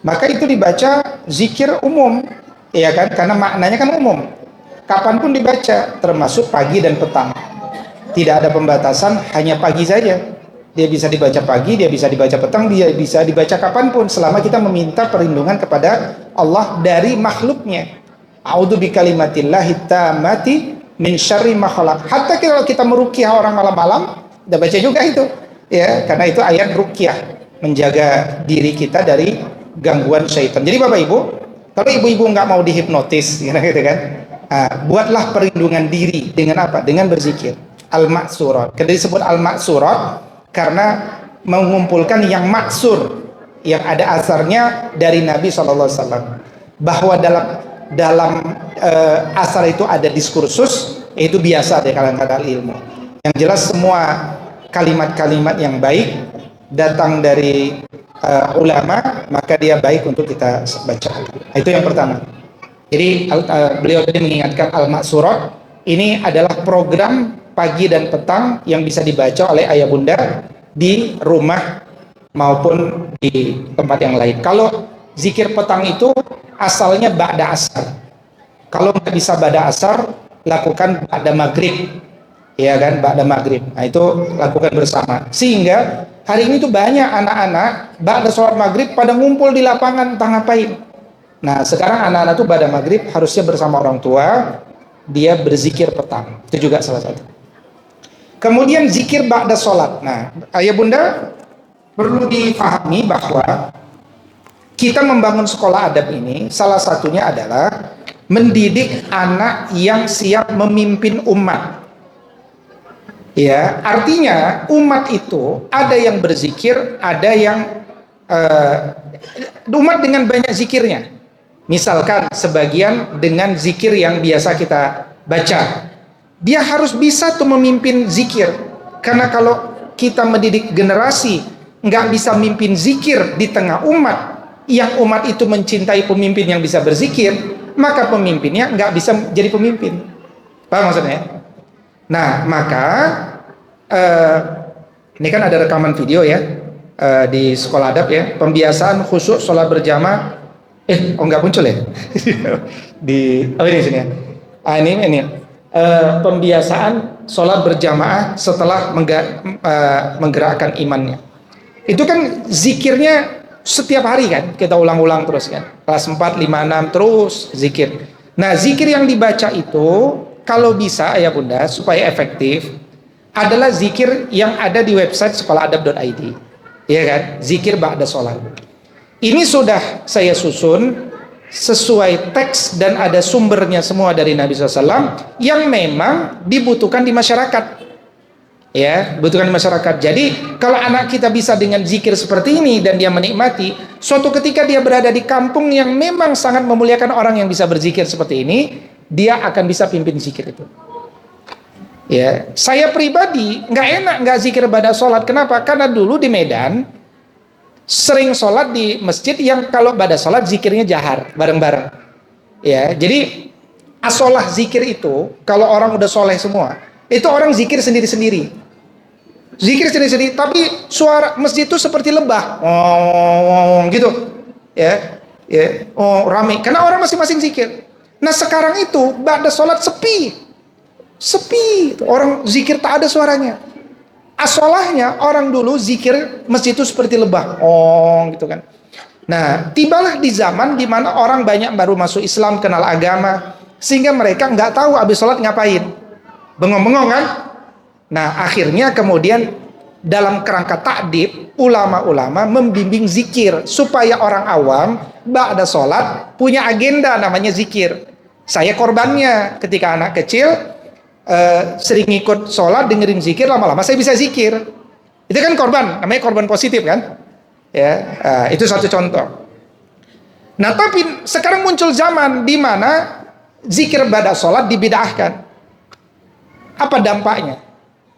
Speaker 1: Maka itu dibaca zikir umum, ya kan? Karena maknanya kan umum. Kapanpun dibaca, termasuk pagi dan petang. Tidak ada pembatasan, hanya pagi saja. Dia bisa dibaca pagi, dia bisa dibaca petang, dia bisa dibaca kapanpun, selama kita meminta perlindungan kepada Allah dari makhluknya. A'udzu bi kalimatillahi tammati min syarri ma khalaq. Hatta kalau kita meruqyah orang malam-malam, udah baca juga itu. Ya, karena itu ayat ruqyah, menjaga diri kita dari gangguan syaitan. Jadi Bapak Ibu, kalau ibu-ibu nggak mau dihipnotis, gitu kan? Buatlah perlindungan diri dengan apa? Dengan berzikir. Al-Ma'surat. Karena disebut Al-Ma'surat karena mengumpulkan yang maksur, yang ada asarnya dari Nabi SAW, bahwa dalam asar itu ada diskursus, itu biasa di kalangan ilmu. Yang jelas semua kalimat-kalimat yang baik datang dari ulama, maka dia baik untuk kita baca. Itu yang pertama. Jadi beliau tadi mengingatkan Al-Ma'surat ini adalah program pagi dan petang yang bisa dibaca oleh ayah bunda di rumah maupun di tempat yang lain. Kalau zikir petang itu asalnya ba'da asar. Kalau nggak bisa ba'da asar, lakukan ba'da maghrib, ya kan, ba'da maghrib. Nah itu lakukan bersama. Sehingga hari ini tuh banyak anak-anak ba'da sholat maghrib pada ngumpul di lapangan entah ngapain. Nah sekarang anak-anak tuh ba'da maghrib harusnya bersama orang tua, dia berzikir petang. Itu juga salah satu. Kemudian zikir ba'da sholat. Nah ayah bunda perlu difahami bahwa kita membangun sekolah adab ini salah satunya adalah mendidik anak yang siap memimpin umat. Ya, artinya umat itu ada yang berzikir, ada yang umat dengan banyak zikirnya. Misalkan sebagian dengan zikir yang biasa kita baca. Dia harus bisa tuh memimpin zikir. Karena kalau kita mendidik generasi nggak bisa mimpin zikir di tengah umat, yang umat itu mencintai pemimpin yang bisa berzikir, maka pemimpinnya nggak bisa jadi pemimpin. Paham maksudnya? Nah, maka ini kan ada rekaman video ya di sekolah adab ya, pembiasaan khusyuk sholat berjamaah. Nggak muncul ya? Ini sini ya. Ini pembiasaan sholat berjamaah setelah menggerakkan imannya. Itu kan zikirnya setiap hari kan, kita ulang-ulang terus kan. Kelas 4, 5, 6 terus zikir. Nah, zikir yang dibaca itu kalau bisa ya bunda supaya efektif adalah zikir yang ada di website sekolahdab.id. Ya kan? Zikir ba'da sholat. Ini sudah saya susun sesuai teks dan ada sumbernya semua dari Nabi SAW yang memang dibutuhkan di masyarakat. Ya, butuhkan di masyarakat. Jadi kalau anak kita bisa dengan zikir seperti ini dan dia menikmati, suatu ketika dia berada di kampung yang memang sangat memuliakan orang yang bisa berzikir seperti ini, dia akan bisa pimpin zikir itu. Ya, saya pribadi nggak enak nggak zikir pada sholat. Kenapa? Karena dulu di Medan sering sholat di masjid yang kalau pada sholat zikirnya jahar bareng-bareng. Ya, jadi asolah zikir itu kalau orang udah soleh semua, itu orang zikir sendiri-sendiri. Zikir sendiri-sendiri, tapi suara masjid itu seperti lebah, gitu, ya, rame. Karena orang masing-masing zikir. Nah sekarang itu ba'da sholat sepi, orang zikir tak ada suaranya. Asolahnya orang dulu zikir masjid itu seperti lebah, gitu kan. Nah, tibalah di zaman di mana orang banyak baru masuk Islam, kenal agama, sehingga mereka nggak tahu habis sholat ngapain, bengong-bengong kan. Nah, akhirnya kemudian dalam kerangka takdib, ulama-ulama membimbing zikir supaya orang awam ba'da sholat punya agenda namanya zikir. Saya korbannya ketika anak kecil. Sering ikut sholat dengerin zikir, lama-lama saya bisa zikir. Itu kan korban, namanya korban positif kan ya. Itu satu contoh. Nah tapi sekarang muncul zaman di mana zikir ba'da sholat dibid'ahkan. Apa dampaknya?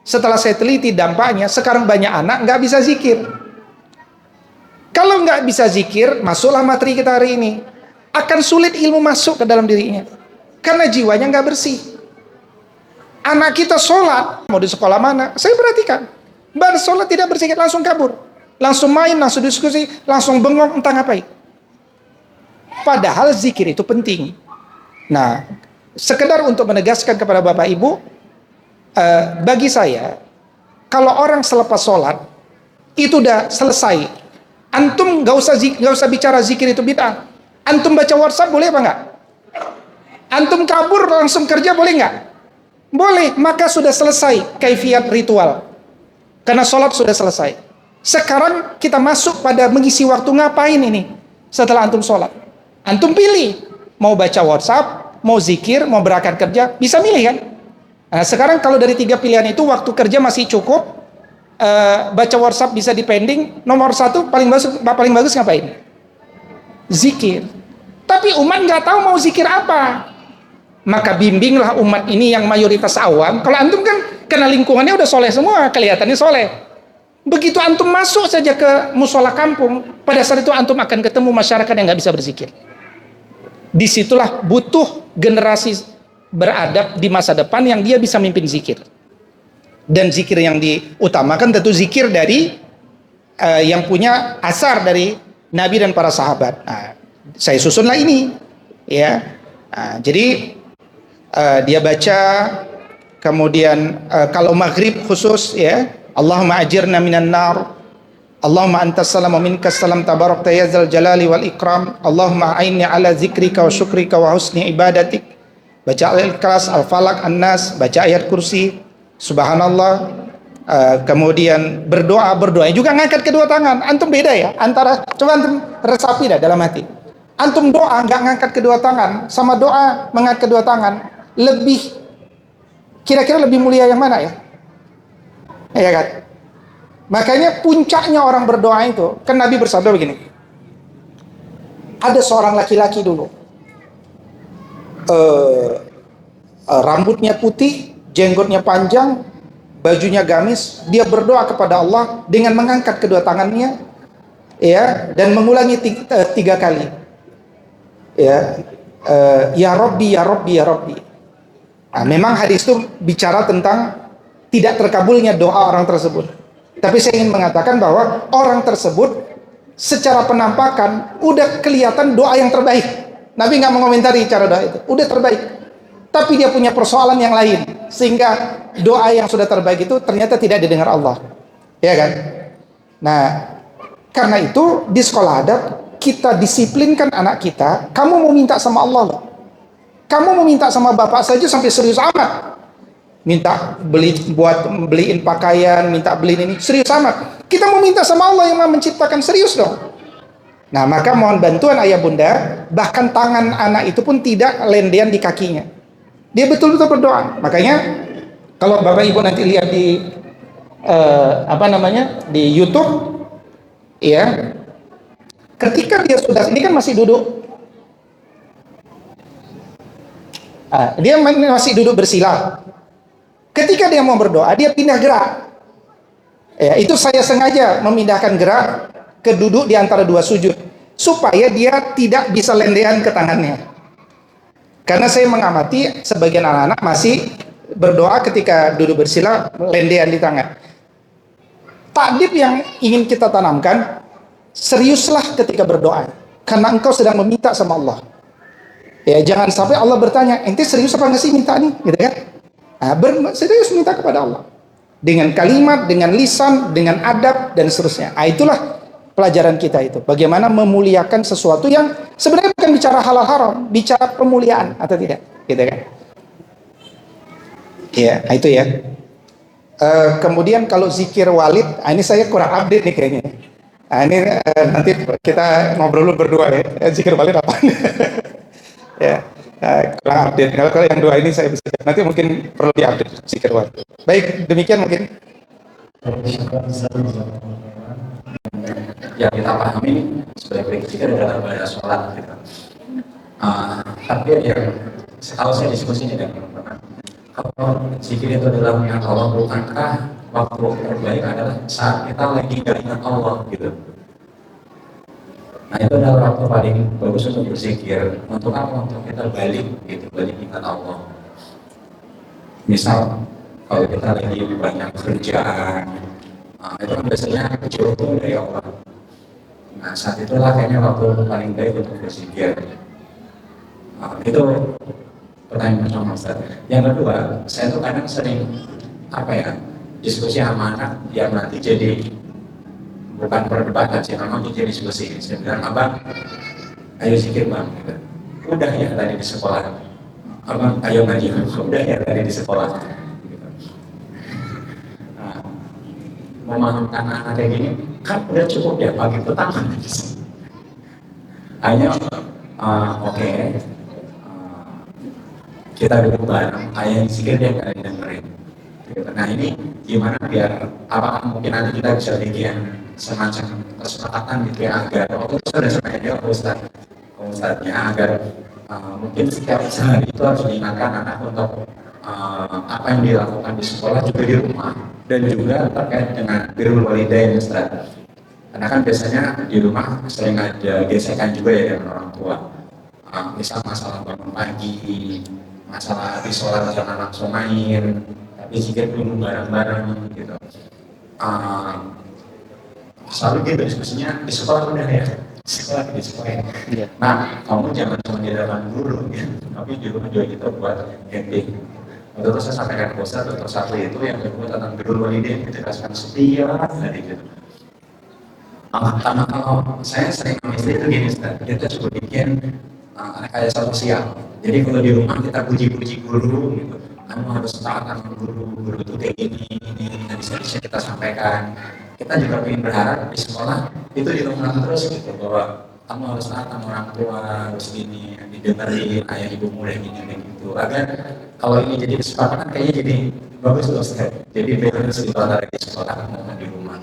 Speaker 1: Setelah saya teliti dampaknya, sekarang banyak anak nggak bisa zikir. Kalau nggak bisa zikir, masuklah materi kita hari ini, akan sulit ilmu masuk ke dalam dirinya karena jiwanya nggak bersih. Anak kita sholat, mau di sekolah mana, saya perhatikan ba'da sholat tidak berzikir, langsung kabur, langsung main, langsung diskusi, langsung bengong entah ngapain. Padahal zikir itu penting. Nah, sekedar untuk menegaskan kepada bapak ibu, bagi saya kalau orang selepas sholat itu udah selesai. Antum gak usah bicara zikir itu bid'ah. Antum baca WhatsApp boleh apa enggak? Antum kabur langsung kerja boleh enggak? Boleh, maka sudah selesai kaifiat ritual. Karena sholat sudah selesai. Sekarang kita masuk pada mengisi waktu ngapain ini setelah antum sholat. Antum pilih, mau baca WhatsApp, mau zikir, mau berangkat kerja, bisa milih kan? Nah, sekarang kalau dari 3 pilihan itu waktu kerja masih cukup,
Speaker 4: baca WhatsApp bisa dipending, nomor satu paling bagus ngapain? Zikir. Tapi umat nggak tahu mau zikir apa. Maka bimbinglah umat ini yang mayoritas awam. Kalau antum kan karena lingkungannya udah soleh semua, kelihatannya soleh. Begitu antum masuk saja ke musola kampung, pada saat itu antum akan ketemu masyarakat yang nggak bisa berzikir. Disitulah butuh generasi beradab di masa depan yang dia bisa mimpin zikir. Dan zikir yang diutamakan tentu zikir dari yang punya asar dari Nabi dan para sahabat. Nah, saya susunlah ini, ya. Nah, jadi dia baca, kemudian kalau maghrib khusus, ya, Allahumma ajirna minan nar, Allahumma antas salam wa minkas salam tabarakta ya dzal jalali wal ikram, Allahumma a'inni ala zikrika wa syukrika wa husni ibadatik. Baca Al-Ikhlas, Al-Falaq, An-Nas, baca ayat kursi, subhanallah. Kemudian berdoa juga ngangkat kedua tangan. Antum beda ya antara, coba antum resapi dah dalam hati. Antum doa nggak ngangkat kedua tangan sama doa mengangkat kedua tangan, lebih kira-kira lebih mulia yang mana ya? Ya kan? Makanya puncaknya orang berdoa itu, kan Nabi bersabda begini. Ada seorang laki-laki dulu, rambutnya putih, jenggotnya panjang, bajunya gamis, dia berdoa kepada Allah dengan mengangkat kedua tangannya, ya, dan mengulangi 3 kali, ya, ya Rabbi, ya Rabbi, ya Rabbi. Nah, memang hadis itu bicara tentang tidak terkabulnya doa orang tersebut. Tapi saya ingin mengatakan bahwa orang tersebut secara penampakan udah kelihatan doa yang terbaik. Nabi nggak mengomentari cara doa itu, udah terbaik. Tapi dia punya persoalan yang lain, sehingga doa yang sudah terbaik itu ternyata tidak didengar Allah, ya kan? Nah, karena itu di sekolah adab kita disiplinkan anak kita. Kamu mau minta sama Allah loh, kamu mau minta sama bapak saja sampai serius amat, minta beliin pakaian, minta beliin ini, serius amat. Kita mau minta sama Allah yang menciptakan, serius dong. Nah, maka mohon bantuan ayah bunda, bahkan tangan anak itu pun tidak lendean di kakinya. Dia betul-betul berdoa. Makanya kalau bapak ibu nanti lihat di di YouTube, ya, ketika dia sudah, ini kan masih duduk, dia masih duduk bersila. Ketika dia mau berdoa, dia pindah gerak. Ya, itu saya sengaja memindahkan gerak ke duduk di antara 2 sujud supaya dia tidak bisa lendean ke tangannya. Karena saya mengamati sebagian anak-anak masih berdoa ketika duduk bersila lendean di tangan. Takdib yang ingin kita tanamkan, seriuslah ketika berdoa, karena engkau sedang meminta sama Allah. Ya, jangan sampai Allah bertanya, ente serius apa nggak sih minta nih, gitu kan? Nah, serius minta kepada Allah dengan kalimat, dengan lisan, dengan adab dan seterusnya. Itulah pelajaran kita itu, bagaimana memuliakan sesuatu yang sebenarnya bukan bicara halal haram, bicara pemuliaan atau tidak, gitu kan? Ya, itu ya. Kemudian kalau zikir walid, ini saya kurang update nih kayaknya. Ini nanti kita ngobrol berdua ya, zikir walid apa? Ya, kurang update. Kalau yang 2 ini saya bisa, nanti mungkin perlu diupdate zikir walid. Baik, demikian mungkin.
Speaker 5: Yang kita pahami sebagai zikir adalah pada sholat gitu. Tapi yang setahu saya diskusinya dengan teman-teman, kalau zikir itu adalah mengingat Allah, bukankah waktu terbaik adalah saat kita lagi gak ingat Allah gitu. Nah, itu adalah waktu paling bagus untuk berzikir. Untuk apa? Untuk kita balik gitu, balik ingat Allah. Misal kalau kita lagi banyak kerjaan, itu kan biasanya jauh dari Allah. Nah, saat itulah kayaknya waktu paling baik untuk berzikir. Itu pertanyaan pertama, Ustaz. Yang kedua, saya tuh kadang sering diskusi sama anak yang nanti jadi bukan perdebatan sih, memang jadi diskusi. Saya bilang, abang, ayo zikir bang. Gitu. Udah ya tadi di sekolah. Abang, ayo ngaji. Udah ya tadi di sekolah. Memahamkan anak kayak gini kan udah cukup ya pagi petang hanya oke. Kita duduk bareng, ayah zikir dia nggak dengerin, Gitu. Nah ini gimana biar apakah mungkin nanti kita bisa bikin semacam kesepakatan gitu ya agar waktu itu sudah sebenarnya Ustadznya agar mungkin setiap sehari itu harus diingatkan anak untuk apa yang dilakukan di sekolah juga di rumah dan juga terkait dengan birrul walidain Ustadz. Karena kan biasanya di rumah sering ada gesekan juga ya dengan orang tua. Misal masalah bangun pagi, masalah habis sholat jangan langsung main, tapi zikir dulu bareng-bareng gitu. Selalu gitu diskusinya di sekolah udah ya, di sekolah. Nah, kamu jangan cuma di depan guru, gitu. Tapi juga kita buat ending. Untuk saya sampaikan ke Ustadz, untuk satu itu yang kedua tentang birrul walidain, kita kasihkan setiap hari gitu. Pertama kalau saya sering sama istri itu gini Ustaz, kita coba bikin kayak sosial. Jadi kalau di rumah kita puji-puji guru gitu, kamu harus taat sama guru itu kayak gini, bisa kita sampaikan. Kita juga ingin berharap di sekolah itu dilakukan terus gitu, bahwa kamu harus taat sama orang tua, harus gini, didengerin ayah ibumu dan gini gitu. Agar kalau ini jadi kesepakatan kayaknya jadi bagus loh Ustaz. Jadi balance itu antara di sekolah maupun di rumah.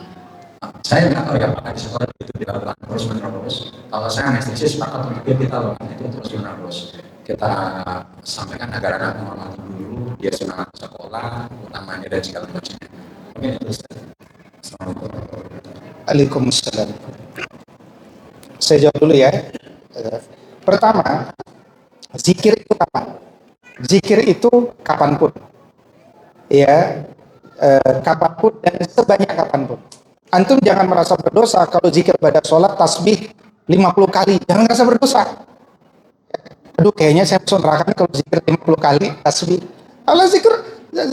Speaker 5: Saya nggak tahu ya apakah di sekolah itu dilakukan terus menerus. Kalau saya anestesis sepakat untuk kita lakukan itu terus menerus. Kita sampaikan agar anak menghormati dulu, dia semangat sekolah, utamanya dan segala macamnya. Mungkin itu.
Speaker 1: Waalaikumsalam. Saya jawab dulu ya. Pertama, zikir itu kapan? Zikir itu kapanpun. Ya, kapanpun dan sebanyak kapanpun. Antum jangan merasa berdosa kalau zikir pada sholat tasbih 50 kali. Jangan merasa berdosa. Aduh, kayaknya saya masuk neraka kalau zikir 50 kali tasbih. Allah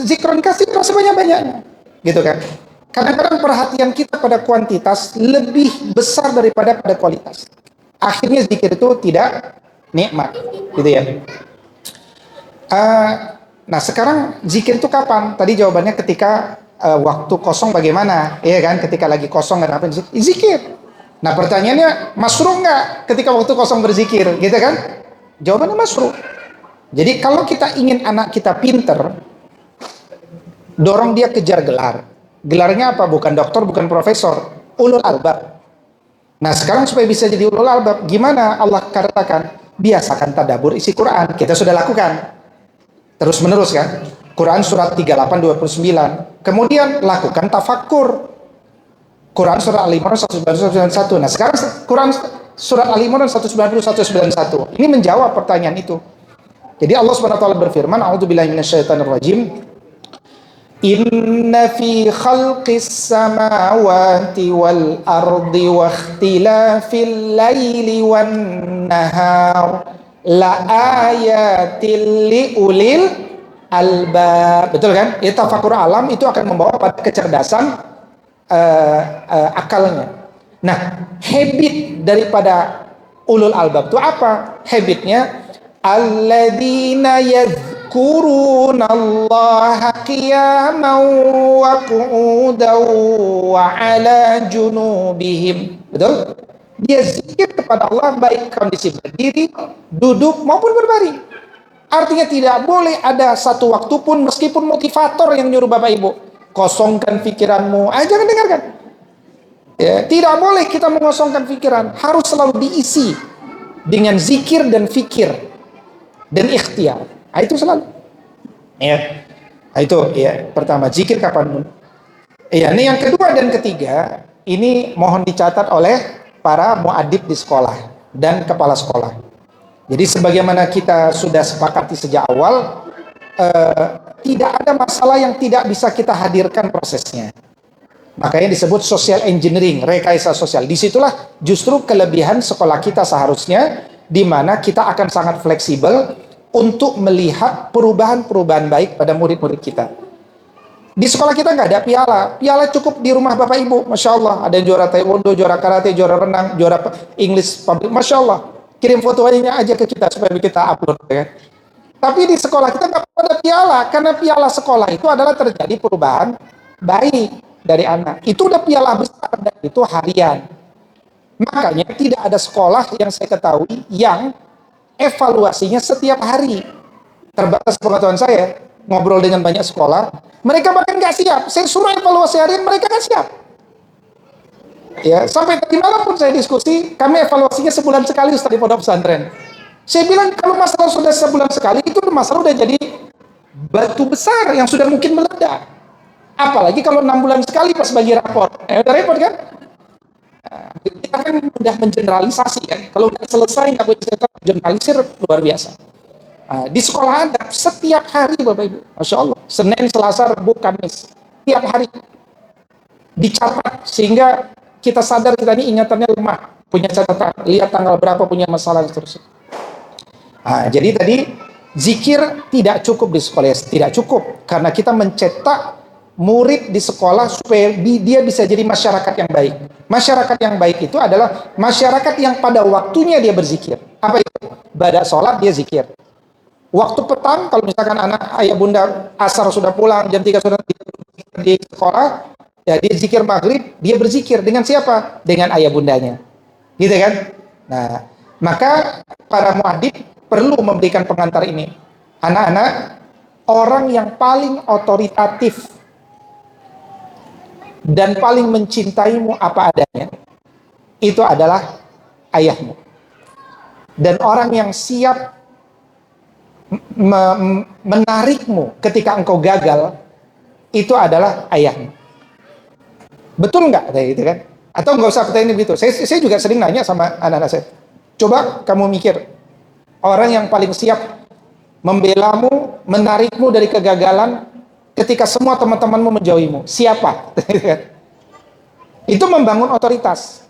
Speaker 1: zikron kasih sebanyak-banyaknya. Gitu kan. Kadang-kadang perhatian kita pada kuantitas lebih besar daripada pada kualitas. Akhirnya zikir itu tidak nikmat. Gitu ya. Nah sekarang zikir itu kapan? Tadi jawabannya ketika waktu kosong bagaimana? Iya kan, ketika lagi kosong ada apa? Zikir. Nah pertanyaannya, masruh nggak ketika waktu kosong berzikir? Gitu kan? Jawabannya masruh. Jadi kalau kita ingin anak kita pinter, dorong dia kejar gelar. Gelarnya apa? Bukan dokter, bukan profesor, ulul albab. Nah sekarang supaya bisa jadi ulul albab, gimana? Allah katakan, biasakan tadabbur isi Quran. Kita sudah lakukan. Terus menerus kan? Quran surat 38-29. Kemudian lakukan tafakkur. Quran surat Al-Imran 191. Nah sekarang Quran surat Al-Imran 190-191. Ini menjawab pertanyaan itu. Jadi Allah Subhanahu wa taala berfirman, A'udzubillahi minasyaitonirrajim. Inna fi khalqis samawati wal ardi wa ikhtilafil laili wan nahar la ayatil li ulil albab. Betul kan? Itu tafakur alam itu akan membawa pada kecerdasan akalnya. Nah, habit daripada ulul albab itu apa? Habitnya alladzina yadhkurunallaha qiyaman wa qu'udan wa ala junubihim. Betul? Dia zikir kepada Allah baik kondisi berdiri, duduk maupun berbaring. Artinya tidak boleh ada satu waktu pun meskipun motivator yang nyuruh Bapak Ibu, kosongkan pikiranmu. Jangan dengarkan. Ya, tidak boleh kita mengosongkan pikiran, harus selalu diisi dengan zikir dan fikir dan ikhtiar. Itu selalu. Ya. Itu ya, pertama zikir kapanpun. Ya, ini yang kedua dan ketiga, ini mohon dicatat oleh para muadib di sekolah dan kepala sekolah. Jadi sebagaimana kita sudah sepakati sejak awal, tidak ada masalah yang tidak bisa kita hadirkan prosesnya. Makanya disebut social engineering, rekayasa sosial. Disitulah justru kelebihan sekolah kita seharusnya, di mana kita akan sangat fleksibel untuk melihat perubahan-perubahan baik pada murid-murid kita. Di sekolah kita nggak ada piala cukup di rumah Bapak Ibu, Masya Allah. Ada yang juara taekwondo, juara karate, juara renang, juara English public, Masya Allah. Kirim fotonya aja ke kita supaya kita upload, ya. Tapi di sekolah kita nggak ada piala, karena piala sekolah itu adalah terjadi perubahan baik dari anak. Itu udah piala besar dan itu harian. Makanya tidak ada sekolah yang saya ketahui yang evaluasinya setiap hari. Terbatas pengetahuan saya,
Speaker 4: ngobrol dengan banyak sekolah, mereka bahkan nggak siap. Saya suruh evaluasi harian, mereka nggak siap. Ya, sampai tadi malam pun saya diskusi, kami evaluasinya sebulan sekali Ustaz di pondok pesantren. Saya bilang kalau masalah sudah sebulan sekali, itu masalah udah jadi batu besar yang sudah mungkin meledak. Apalagi kalau 6 bulan sekali pas bagi rapor, udah repot kan? Kita kan udah mengeneralisasi kan. Kalau udah selesai nggak boleh kita generalisir, luar biasa. Di sekolah adab setiap hari Bapak Ibu, Masya Allah, Senin, Selasa, Rabu, Kamis, tiap hari dicatat sehingga kita sadar kita ini ingatannya lemah, punya catatan, lihat tanggal berapa punya masalah terus. Jadi tadi zikir tidak cukup di sekolah, tidak cukup karena kita mencetak murid di sekolah supaya dia bisa jadi masyarakat yang baik. Masyarakat yang baik itu adalah masyarakat yang pada waktunya dia berzikir. Apa itu? Pada sholat dia zikir. Waktu petang kalau misalkan anak ayah bunda asar sudah pulang, jam 3 sudah di sekolah, ya dia zikir maghrib, dia berzikir dengan siapa? Dengan ayah bundanya. Gitu kan? Nah, maka para muadzin perlu memberikan pengantar ini. Anak-anak, orang yang paling otoritatif dan paling mencintaimu apa adanya, itu adalah ayahmu. Dan orang yang siap menarikmu ketika engkau gagal, itu adalah ayahmu. Betul nggak kayak gitu kan? Atau nggak usah pertanyaan begitu. Saya juga sering nanya sama anak-anak saya. Coba kamu mikir, orang yang paling siap membelamu, menarikmu dari kegagalan ketika semua teman-temanmu menjauhimu, siapa? Itu membangun otoritas,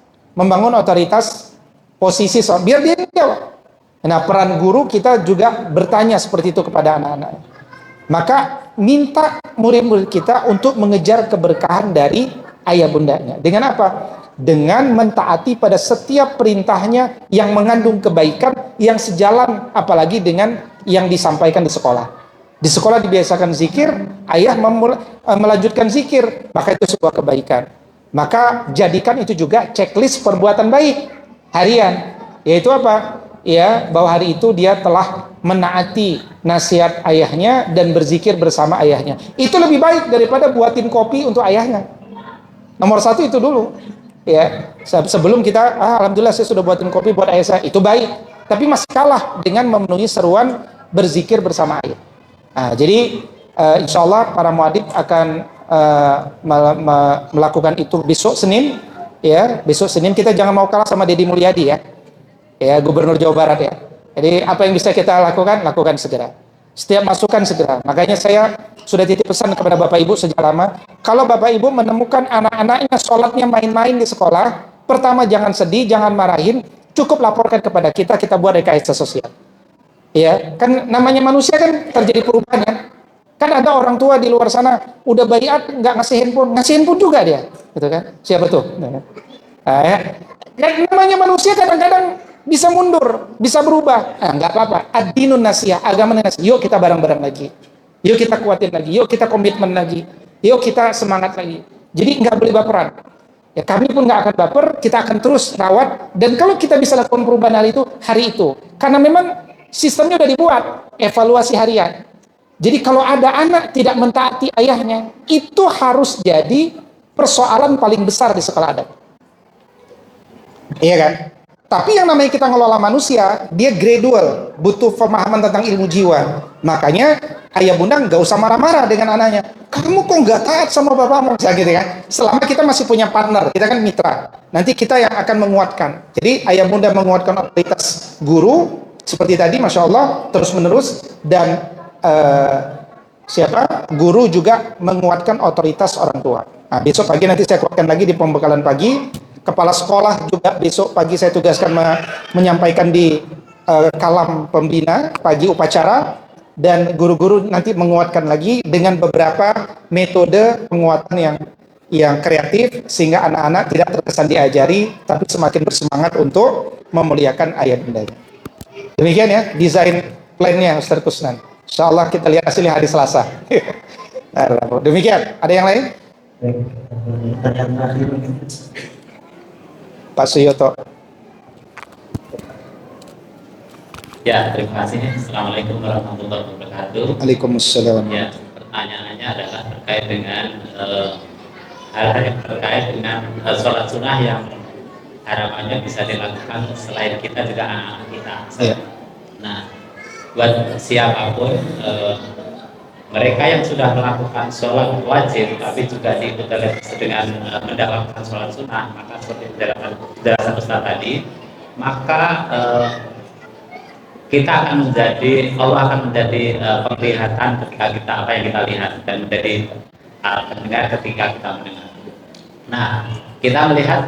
Speaker 4: posisi biar dia jawab. Nah, peran guru kita juga bertanya seperti itu kepada anak-anak. Maka minta murid-murid kita untuk mengejar keberkahan dari ayah bundanya. Dengan apa? Dengan mentaati pada setiap perintahnya yang mengandung kebaikan, yang sejalan apalagi dengan yang disampaikan di sekolah. Di sekolah dibiasakan zikir, ayah melanjutkan zikir, maka itu sebuah kebaikan. Maka jadikan itu juga checklist perbuatan baik harian, yaitu apa? Ya, bahwa hari itu dia telah menaati nasihat ayahnya dan berzikir bersama ayahnya. Itu lebih baik daripada buatin kopi untuk ayahnya. Nomor 1 itu dulu. Ya, sebelum kita, alhamdulillah saya sudah buatin kopi buat ayah saya, itu baik. Tapi masih kalah dengan memenuhi seruan berzikir bersama ayah. Jadi insya Allah para muadzin akan melakukan itu besok Senin. Ya, besok Senin kita jangan mau kalah sama Deddy Mulyadi ya. Ya, Gubernur Jawa Barat ya. Jadi apa yang bisa kita lakukan segera. Setiap masukan segera. Makanya saya sudah titip pesan kepada Bapak Ibu sejak lama, kalau Bapak Ibu menemukan anak-anaknya sholatnya main-main di sekolah, pertama jangan sedih, jangan marahin, cukup laporkan kepada kita buat rekayasa sosial. Ya, kan namanya manusia kan terjadi perubahan ya. Kan ada orang tua di luar sana udah baiat nggak ngasih handphone juga dia, gitu kan? Siapa tuh? Namanya manusia kadang-kadang bisa mundur, bisa berubah. Nggak apa-apa. Ad-dinun nasihah, agama nasihah. Yuk kita bareng-bareng lagi. Yuk kita kuatin lagi. Yuk kita komitmen lagi. Yuk kita semangat lagi. Jadi nggak boleh baperan. Ya, kami pun nggak akan baper. Kita akan terus rawat. Dan kalau kita bisa lakukan perubahan hari itu, karena memang sistemnya udah dibuat, evaluasi harian. Jadi kalau ada anak tidak mentaati ayahnya, itu harus jadi persoalan paling besar di sekolah adat. Iya kan? Tapi yang namanya kita ngelola manusia, dia gradual, butuh pemahaman tentang ilmu jiwa. Makanya ayah bunda nggak usah marah-marah dengan anaknya. Kamu kok nggak taat sama bapakmu, gitu kan? Selama kita masih punya partner, kita kan mitra. Nanti kita yang akan menguatkan. Jadi ayah bunda menguatkan otoritas guru seperti tadi, masya Allah, terus menerus. Dan guru juga menguatkan otoritas orang tua. Nah, besok pagi nanti saya kuatkan lagi di pembekalan pagi. Kepala sekolah juga besok pagi saya tugaskan menyampaikan di kalam pembina pagi upacara, dan guru-guru nanti menguatkan lagi dengan beberapa metode penguatan yang kreatif sehingga anak-anak tidak terkesan diajari tapi semakin bersemangat untuk memuliakan ayah bundanya. Demikian ya desain plannya Ustaz Kusnan. Insyaallah kita lihat hasilnya hari Selasa. Demikian. Ada yang lain? Pak Suyoto.
Speaker 6: Ya, terima kasih. Assalamualaikum warahmatullahi wabarakatuh.
Speaker 1: Waalaikumsalam.
Speaker 6: Ya, pertanyaannya adalah terkait dengan hal-hal yang terkait dengan sholat sunnah yang harapannya bisa dilakukan selain kita juga anak-anak kita.
Speaker 1: Iya.
Speaker 6: Nah, buat siapapun mereka yang sudah melakukan sholat wajib tapi juga diikuti dengan mendapatkan sholat sunnah, maka seperti penjelasan Ustaz tadi, maka kita akan menjadi, Allah akan menjadi penglihatan ketika kita apa yang kita lihat dan menjadi pendengar ketika kita mendengar. Nah, kita melihat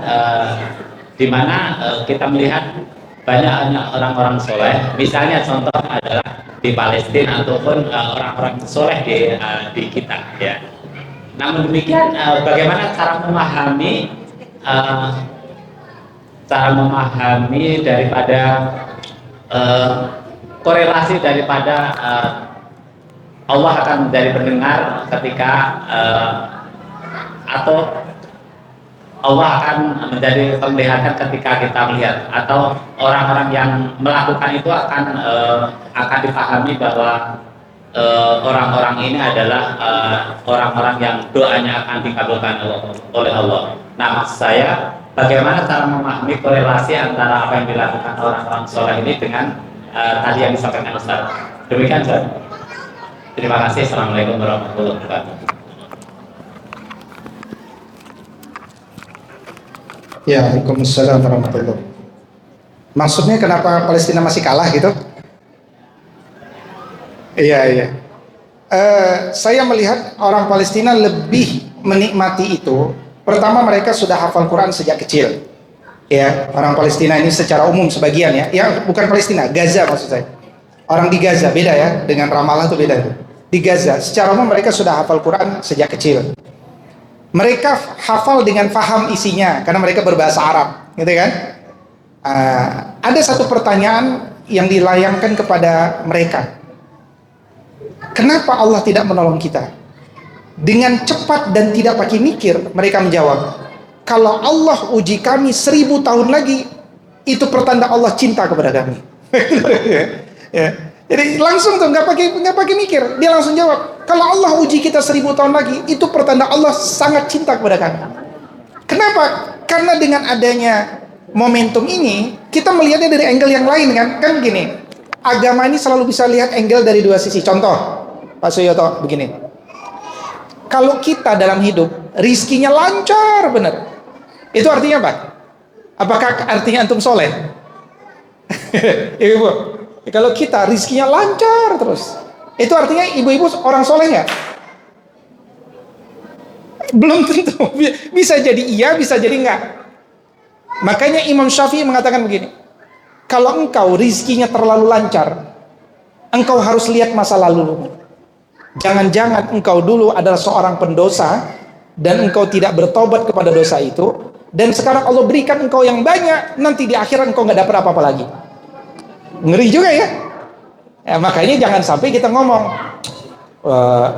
Speaker 6: di mana kita melihat banyaknya orang-orang soleh. Misalnya contoh adalah di Palestina ataupun orang-orang soleh di kita. Ya. Namun demikian, bagaimana cara memahami daripada korelasi daripada Allah akan menjadi pendengar ketika atau Allah akan menjadi penglihatan ketika kita melihat, atau orang-orang yang melakukan itu akan dipahami bahwa orang-orang ini adalah orang-orang yang doanya akan dikabulkan oleh Allah. Nah, maksud saya, bagaimana cara memahami korelasi antara apa yang dilakukan orang-orang soleh ini dengan tadi yang disampaikan Ustaz. Demikian, Ustaz. Terima kasih. Assalamualaikum warahmatullahi wabarakatuh.
Speaker 1: Ya, Waalaikumsalam warahmatullahi. Maksudnya kenapa Palestina masih kalah gitu? Iya. Saya melihat orang Palestina lebih menikmati itu. Pertama, mereka sudah hafal Quran sejak kecil. Ya, orang Palestina ini secara umum sebagian ya bukan Palestina, Gaza maksud saya. Orang di Gaza beda ya, dengan Ramallah itu beda itu. Di Gaza, secara umum mereka sudah hafal Quran sejak kecil. Mereka hafal dengan faham isinya karena mereka berbahasa Arab, gitu kan? Ada satu pertanyaan yang dilayangkan kepada mereka. Kenapa Allah tidak menolong kita? Dengan cepat dan tidak pakai mikir, mereka menjawab, kalau Allah uji kami 1000 tahun lagi, itu pertanda Allah cinta kepada kami. Ya. Jadi langsung tuh nggak pakai mikir, dia langsung jawab, kalau Allah uji kita 1000 tahun lagi, itu pertanda Allah sangat cinta kepada kami. Kenapa? Karena dengan adanya momentum ini, kita melihatnya dari angle yang lain kan gini. Agama ini selalu bisa lihat angle dari dua sisi. Contoh, Pak Suyoto begini. Kalau kita dalam hidup rizkinya lancar bener, itu artinya apa? Apakah artinya antum soleh? Ibu, kalau kita rizkinya lancar terus, itu artinya ibu-ibu orang soleh nggak? Belum tentu. Bisa jadi iya, bisa jadi enggak. Makanya Imam Syafi'i mengatakan begini, kalau engkau rizkinya terlalu lancar, engkau harus lihat masa lalu. Jangan-jangan engkau dulu adalah seorang pendosa dan engkau tidak bertobat kepada dosa itu, dan sekarang Allah berikan engkau yang banyak, nanti di akhirat engkau nggak dapat apa-apa lagi. Ngeri juga ya. Makanya jangan sampai kita ngomong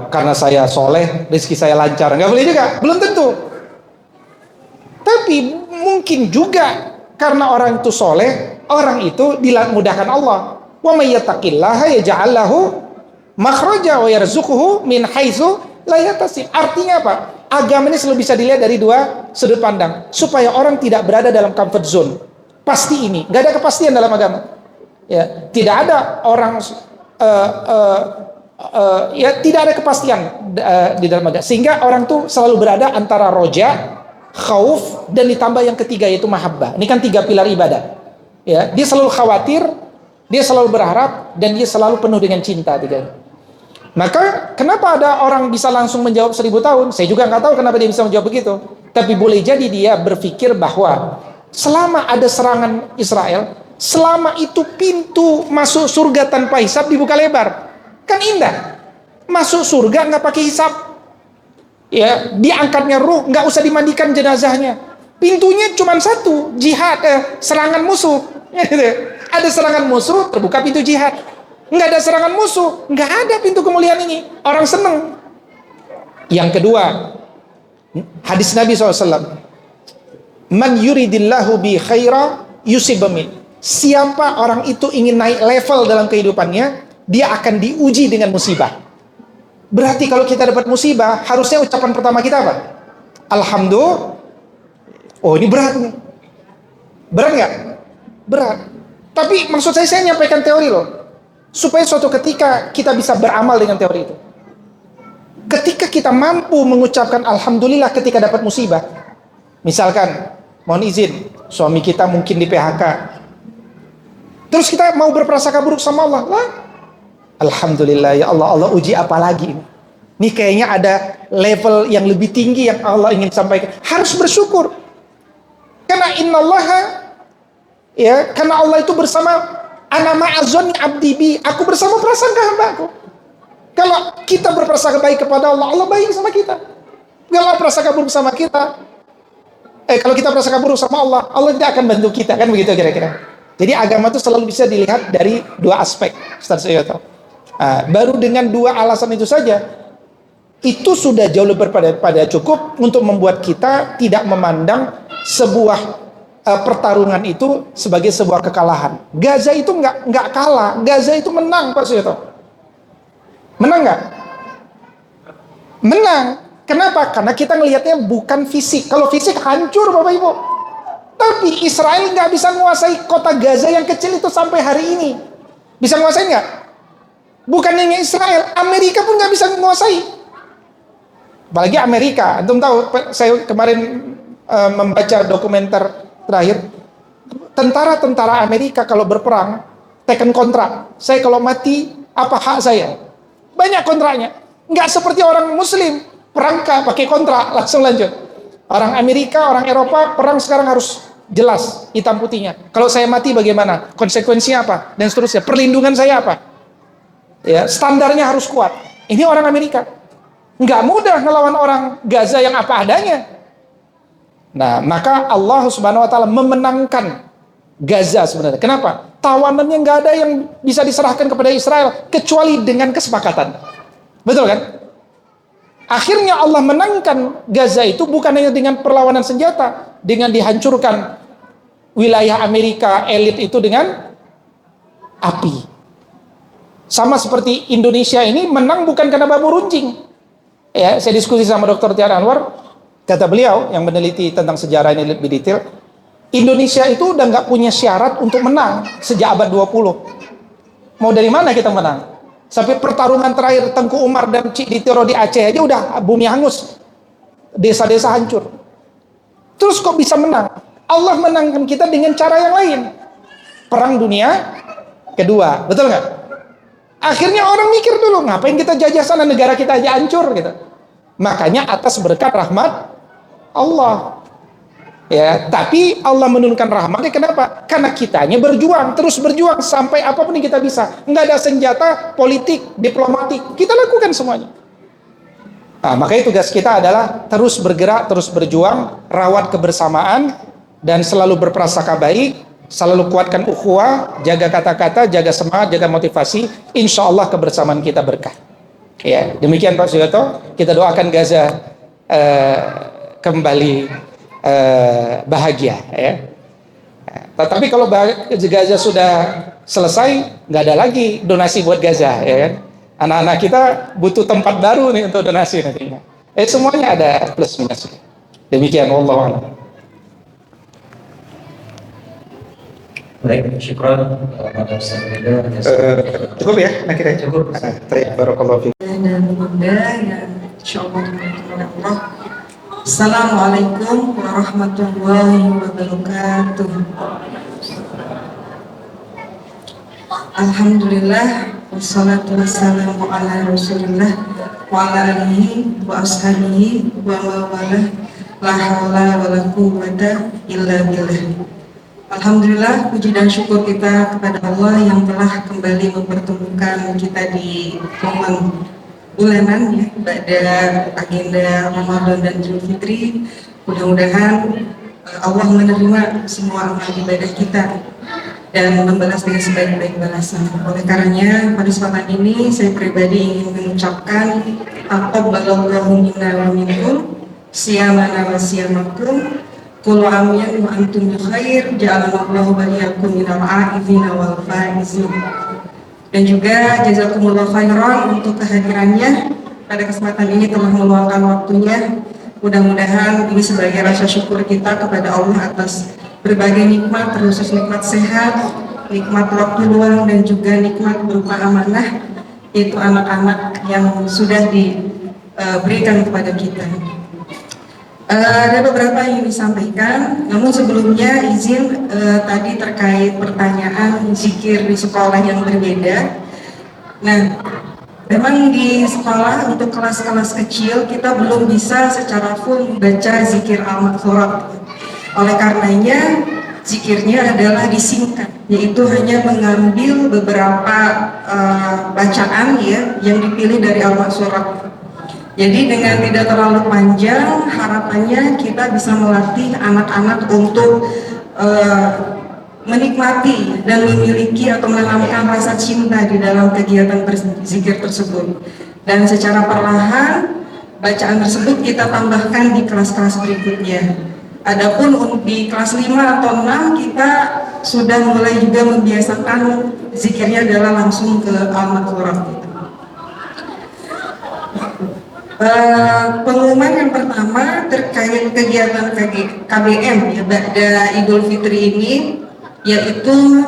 Speaker 1: karena saya soleh rezeki saya lancar, nggak boleh juga, belum tentu. Tapi mungkin juga karena orang itu soleh, orang itu dimudahkan Allah. Wa may yattaqillaha yaj'al lahu makhraja wa yarzuquhu min haitsu la yahtasib. Artinya apa? Agama ini selalu bisa dilihat dari dua sudut pandang, supaya orang tidak berada dalam comfort zone. Pasti ini, nggak ada kepastian dalam agama. Ya, tidak ada orang ya tidak ada kepastian di dalam agama, sehingga orang tuh selalu berada antara roja, khauf, dan ditambah yang ketiga yaitu mahabbah. Ini kan 3 pilar ibadah. Ya, dia selalu khawatir, dia selalu berharap, dan dia selalu penuh dengan cinta. Maka kenapa ada orang bisa langsung menjawab 1000 tahun? Saya juga nggak tahu kenapa dia bisa menjawab begitu. Tapi boleh jadi dia berpikir bahwa selama ada serangan Israel, selama itu pintu masuk surga tanpa hisab dibuka lebar. Kan indah. Masuk surga nggak pakai hisab. Ya, diangkatnya ruh, nggak usah dimandikan jenazahnya. Pintunya cuma satu, jihad, serangan musuh. Ada serangan musuh, terbuka pintu jihad. Nggak ada serangan musuh, nggak ada pintu kemuliaan ini. Orang seneng. Yang kedua, hadis Nabi SAW, man yuridillahu bi khaira yusib min.
Speaker 4: siapa orang itu ingin naik level dalam kehidupannya, dia akan diuji dengan musibah. Berarti kalau kita dapat musibah, harusnya ucapan pertama kita apa? Alhamdulillah. Oh, ini berat nih. Berat nggak? Berat. Tapi maksud saya nyampaikan teori loh, supaya suatu ketika kita bisa beramal dengan teori itu. Ketika kita mampu mengucapkan alhamdulillah ketika dapat musibah, misalkan, mohon izin, suami kita mungkin di PHK, terus kita mau berprasangka buruk sama Allah, lah, alhamdulillah ya Allah, Allah uji apa lagi ini? Ini kayaknya ada level yang lebih tinggi yang Allah ingin sampaikan. Harus bersyukur. Karena innallaha, ya, karena Allah itu bersama ana ma'azoni abdi bi, aku bersama prasangka hambaku. Kalau kita berprasangka baik kepada Allah, Allah baik sama kita. Kalau prasangka buruk sama kita, kalau kita prasangka buruk sama Allah, Allah tidak akan bantu kita, kan begitu kira-kira. Jadi agama itu selalu bisa dilihat dari dua aspek, Ustaz Suyoto. Baru dengan dua alasan itu saja, itu sudah jauh lebih pada cukup untuk membuat kita tidak memandang sebuah pertarungan itu sebagai sebuah kekalahan. Gaza itu nggak kalah, Gaza itu menang, Pak Suyoto. Menang nggak? Menang. Kenapa? Karena kita ngelihatnya bukan fisik. Kalau fisik hancur, Bapak Ibu. Tapi Israel nggak bisa menguasai kota Gaza yang kecil itu sampai hari ini. Bisa menguasai nggak? Bukan hanya Israel, Amerika pun nggak bisa menguasai. Apalagi Amerika. Antum tahu, saya kemarin membaca dokumenter terakhir, tentara-tentara Amerika kalau berperang taken kontrak. Saya kalau mati, apa hak saya? Banyak kontraknya. Nggak seperti orang Muslim, perangkah pakai kontrak langsung lanjut. Orang Amerika, orang Eropa perang sekarang harus jelas hitam putihnya. Kalau saya mati bagaimana? Konsekuensinya apa? Dan seterusnya. Perlindungan saya apa? Ya, standarnya harus kuat. Ini orang Amerika. Nggak mudah ngelawan orang Gaza yang apa adanya. Nah, maka Allah Subhanahu wa taala memenangkan Gaza sebenarnya. Kenapa? Tawanannya nggak ada yang bisa diserahkan kepada Israel kecuali dengan kesepakatan. Betul kan? Akhirnya Allah menangkan Gaza itu bukan hanya dengan perlawanan senjata, dengan dihancurkan wilayah Amerika elit itu dengan api. Sama seperti Indonesia ini menang bukan karena bambu runcing. Ya, saya diskusi sama Dr. Tiar Anwar, kata beliau yang meneliti tentang sejarah ini lebih detail, Indonesia itu udah nggak punya syarat untuk menang sejak abad 20. Mau dari mana kita menang? Sampai pertarungan terakhir Tengku Umar dan Cik Ditiro di Aceh aja udah bumi hangus, desa-desa hancur. Terus kok bisa menang? Allah menangkan kita dengan cara yang lain. Perang dunia kedua, betul nggak? Akhirnya orang mikir dulu, ngapain kita jajah sana, negara kita aja hancur gitu. Makanya atas berkat rahmat Allah. Ya, tapi Allah menurunkan rahmatnya kenapa? Karena kitanya berjuang, terus berjuang sampai apapun yang kita bisa. Nggak ada senjata, politik, diplomatik, kita lakukan semuanya. Nah, makanya tugas kita adalah terus bergerak, terus berjuang, rawat kebersamaan, dan selalu berprasangka baik, selalu kuatkan ukhuwah, jaga kata-kata, jaga semangat, jaga motivasi. Insya Allah kebersamaan kita berkah. Ya, demikian Pak Suyoto. Kita doakan Gaza kembali bahagia, ya. Tapi kalau Gaza sudah selesai, nggak ada lagi donasi buat Gaza, ya kan? Anak-anak kita butuh tempat baru nih untuk donasi nantinya. Semuanya ada plus minus. Demikian, wallahu a'lam.
Speaker 2: Baik, syukron.
Speaker 1: Cukup ya, akhirnya
Speaker 2: Cukup.
Speaker 1: Baik, barakallahu fiik.
Speaker 7: Dan bunda yang insyaallah dimuliakan Allah. Assalamualaikum warahmatullahi wabarakatuh. Alhamdulillah, wassalatu wassalamu ala rasulillah wa ala alihi wa ashabihi wa mawalah, la hawla wa la quwwata illa billah. Alhamdulillah, puji dan syukur kita kepada Allah yang telah kembali mempertemukan kita di momen bulanan, ya, pada agenda Ramadan dan Idul Fitri. Mudah-mudahan Allah menerima semua amal ibadah kita dan membalas dengan sebaik-baik balasan. Oleh karenanya, pada kesempatan ini saya pribadi ingin mengucapkan taqabbalallahu minna wa minkum siyamana wa siyamakum Qul amin wa antum bi khair, ja'alallahu wa iyyakum minal 'aifina wal faizin. Dan juga jazakumullah khairan untuk kehadirannya pada kesempatan ini, telah meluangkan waktunya. Mudah-mudahan ini sebagai rasa syukur kita kepada Allah atas berbagai nikmat, terkhusus nikmat sehat, nikmat waktu luang, dan juga nikmat berupa amanah, yaitu anak-anak yang sudah diberikan kepada kita. Ada beberapa yang disampaikan, namun sebelumnya izin tadi terkait pertanyaan zikir di sekolah yang berbeda. Nah, memang di sekolah untuk kelas-kelas kecil kita belum bisa secara full membaca zikir al-maghfirah. Oleh karenanya zikirnya adalah disingkat, yaitu hanya mengambil beberapa bacaan ya yang dipilih dari al-maghfirah. Jadi dengan tidak terlalu panjang, harapannya kita bisa melatih anak-anak untuk menikmati dan memiliki atau menanamkan rasa cinta di dalam kegiatan berzikir tersebut. Dan secara perlahan bacaan tersebut kita tambahkan di kelas-kelas berikutnya. Adapun di kelas 5 atau 6 kita sudah mulai juga membiasakan zikirnya adalah langsung ke al-maghfirah. Pengumuman yang pertama terkait kegiatan KBM ya pada Idul Fitri ini, yaitu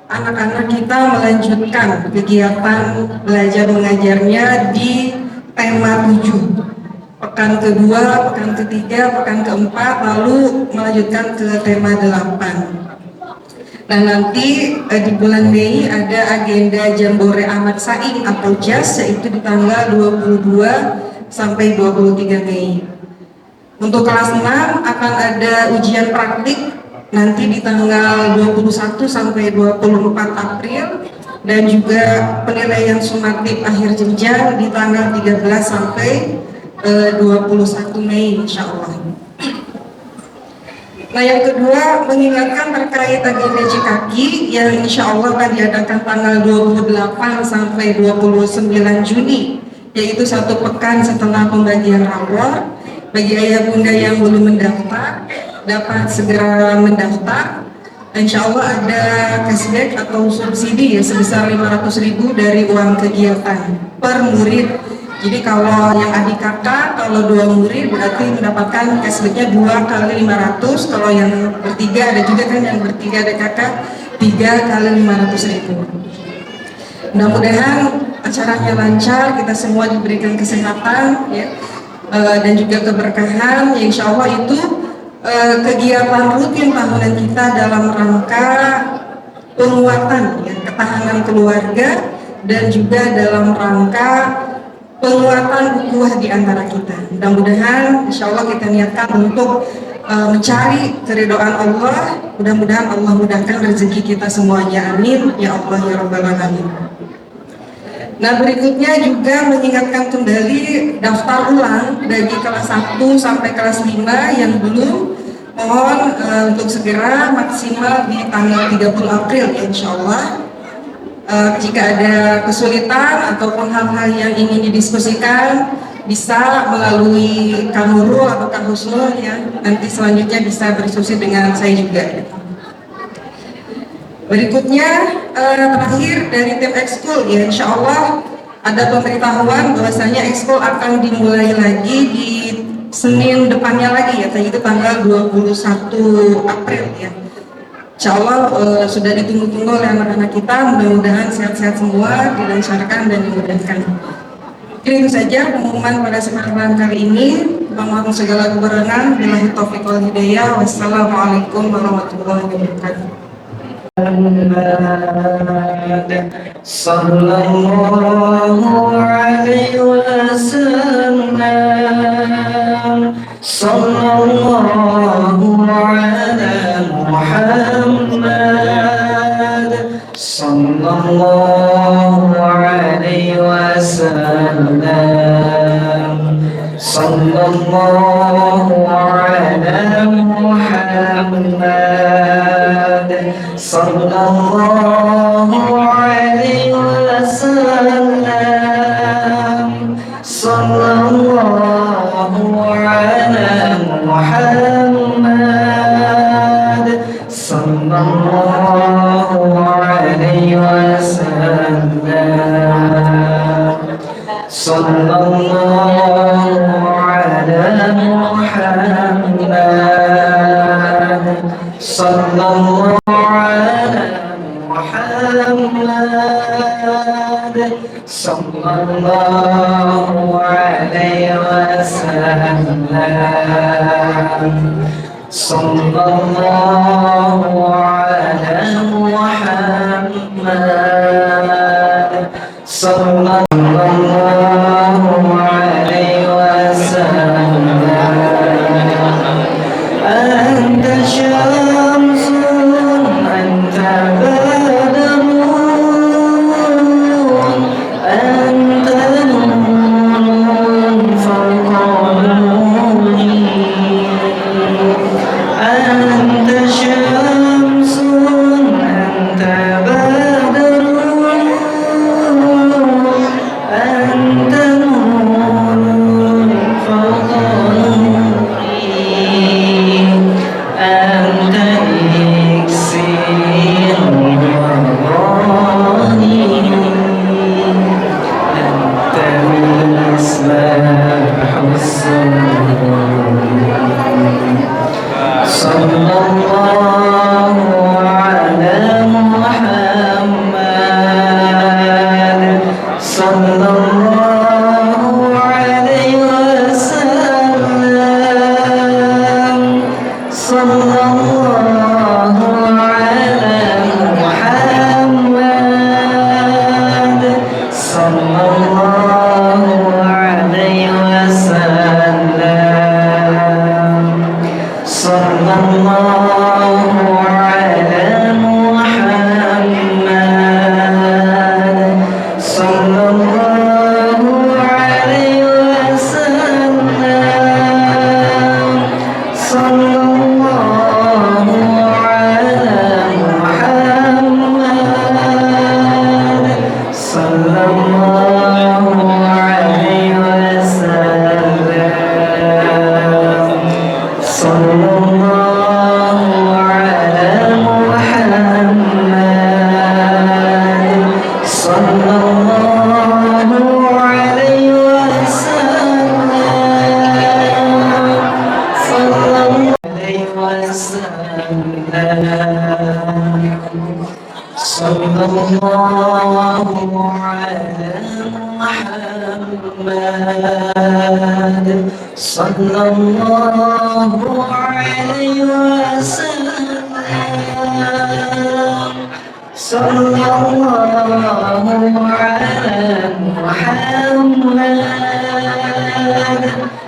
Speaker 7: anak-anak kita melanjutkan kegiatan belajar mengajarnya di tema 7, pekan kedua, pekan ketiga, pekan keempat, lalu melanjutkan ke tema 8. Nah, nanti di bulan Mei ada agenda Jambore Ahmad Saing atau JAS, yaitu di tanggal 22 sampai 23 Mei. Untuk kelas 6 akan ada ujian praktik nanti di tanggal 21 sampai 24 April, dan juga penilaian sumatif akhir jenjang di tanggal 13 sampai 21 Mei insya Allah. Nah, yang kedua, mengingatkan terkait agenda Cikaki yang insya Allah akan diadakan tanggal 28 sampai 29 Juni, yaitu 1 pekan setelah pembagian rapor. Bagi ayah bunda yang belum mendaftar, dapat segera mendaftar. Insya Allah ada cashback atau subsidi ya sebesar 500.000 dari uang kegiatan per murid. Jadi kalau yang adik kakak, kalau 2 murid berarti mendapatkan cashbacknya 2 kali 500. Kalau yang bertiga, ada juga kan yang bertiga ada kakak, 3 kali 500.000. Mudah-mudahan acaranya lancar, kita semua diberikan kesehatan ya, dan juga keberkahan ya, insya Allah itu kegiatan rutin tahunan kita dalam rangka penguatan ya, ketahanan keluarga, dan juga dalam rangka penguatan ukhuwah di antara kita. Mudah-mudahan insya Allah kita niatkan untuk mencari keridhaan Allah. Mudah-mudahan Allah mudahkan rezeki kita semuanya, amin ya Allah ya rabbal alamin. Nah, berikutnya juga mengingatkan kembali daftar ulang bagi kelas 1 sampai kelas 5 yang belum, mohon untuk segera maksimal di tanggal 30 April ya, insya Allah. Jika ada kesulitan ataupun hal-hal yang ingin didiskusikan, bisa melalui Kak Nurul atau Kak Husnul ya, nanti selanjutnya bisa berdiskusi dengan saya juga. Berikutnya terakhir dari tim ekskul ya, insya Allah ada pemberitahuan bahwasanya ekskul akan dimulai lagi di Senin depannya lagi ya, yaitu tanggal 21 April ya. Insya Allah sudah ditunggu-tunggu oleh anak-anak kita, mudah-mudahan sehat-sehat semua, dilancarkan dan dimudahkan. Itu saja pengumuman pada kesempatan kali ini. Mohon segala kebenaran, billahi taufiq wal hidayah. Wassalamualaikum warahmatullahi wabarakatuh.
Speaker 2: Sallallahu alaihi wasallam, sallallahu ala Muhammad, sallallahu alaihi wasallam, sallallahu ala Muhammad, sallallahu alaihi wasallam, sallallahu ala Muhammad. صلى الله على محمد صلى الله على محمد صلى الله عليه وسلم صلى الله على محمد صلى الله عليه وسلم أنت شمس أنت بدر أنت نور فوق نوري أنت شمس أنت بدر أنت نور فوق نوري أنت إكسير رمضاني أنت مصباح السرور صلى الله على محمد صلى الله عليه وسلم صلى الله على محمد صلى الله عليه وسلم صلى الله على محمد صلى الله عليه وسلم صلى الله على محمد صلى الله عليه وسلم صلى الله على محمد صلى الله عليه وسلم صلى الله عليه وسلم صلى الله على محمد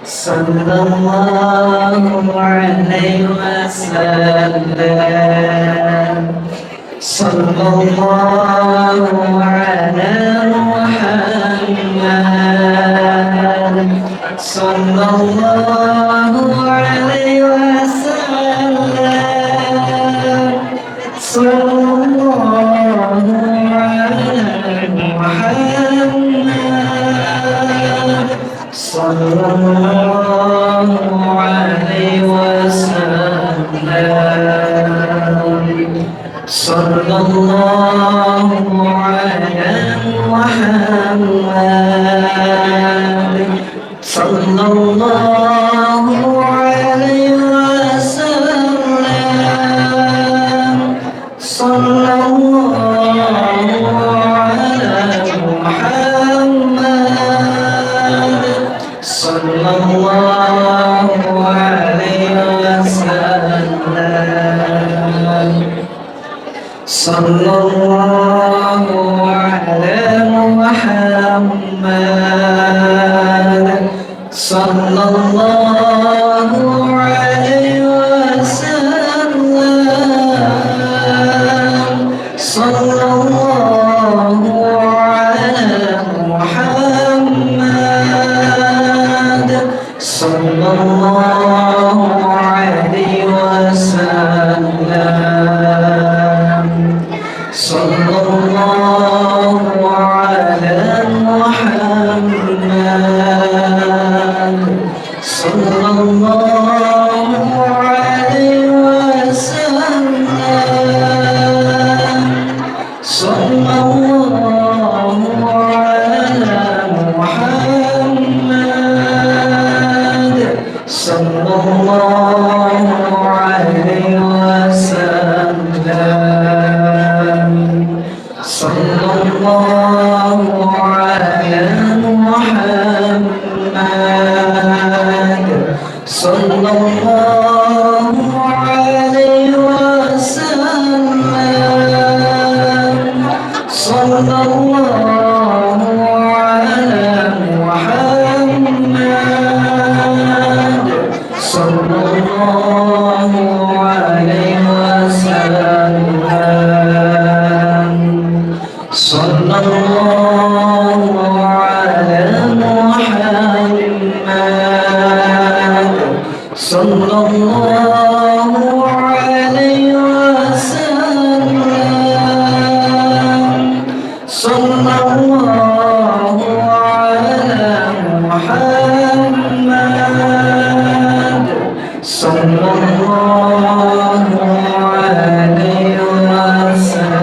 Speaker 2: صلى الله عليه وسلم صلى الله على محمد صلى الله عليه وسلم صلى الله على محمد صلى الله عليه وسلم صلى الله على محمد صلى الله عليه وسلم صلى الله على محمد صلى الله عليه وسلم صلى الله على محمد صلى الله عليه وسلم صلى الله على محمد صلى الله عليه وسلم صلى الله على محمد صلى الله عليه وسلم صلى الله على محمد صلى الله عليه وسلم صلى الله على محمد على محمد صلى الله عليه وسلم صلى الله على محمد صلى الله عليه وسلم صلى الله على محمد صلى الله عليه وسلم صلى الله على محمد صلى الله عليه وسلم.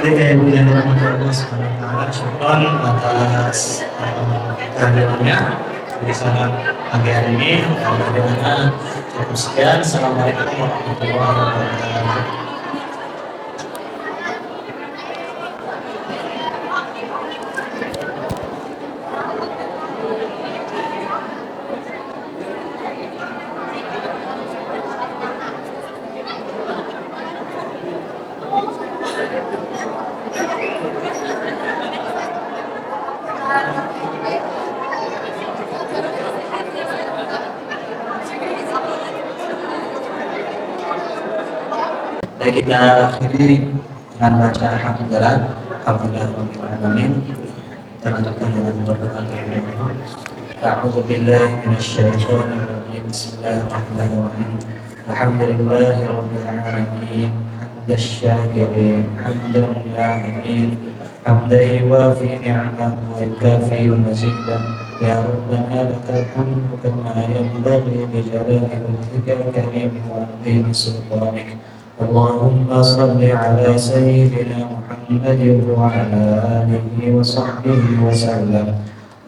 Speaker 8: Ketika Ibu yang dirahmati Allah Subhanahu wa Ta'ala, syukron atas kehadirannya di sana pagi hari ini. Dan bagaimana cukup sekian. Assalamualaikum warahmatullahi wabarakatuh. Dan kita akhiri dengan baca alhamdulillah, alhamdulillah alamin. Kita lanjutkan dengan berdoa kepada Allah. A'udzu billahi minasyaitonir rajim. Bismillahirrahmanirrahim. Alhamdulillahi rabbil alamin. Hamdas syakirin, hamdan lillahi, hamdan yuwafi ni'amahu wa yukafi mazidah. Ya Rabbana lakal hamdu kama yanbaghi li jalali wajhika al-karim wa 'azimi sultanik. اللهم صل على سيدنا محمد وعلى آله وصحبه وسلم.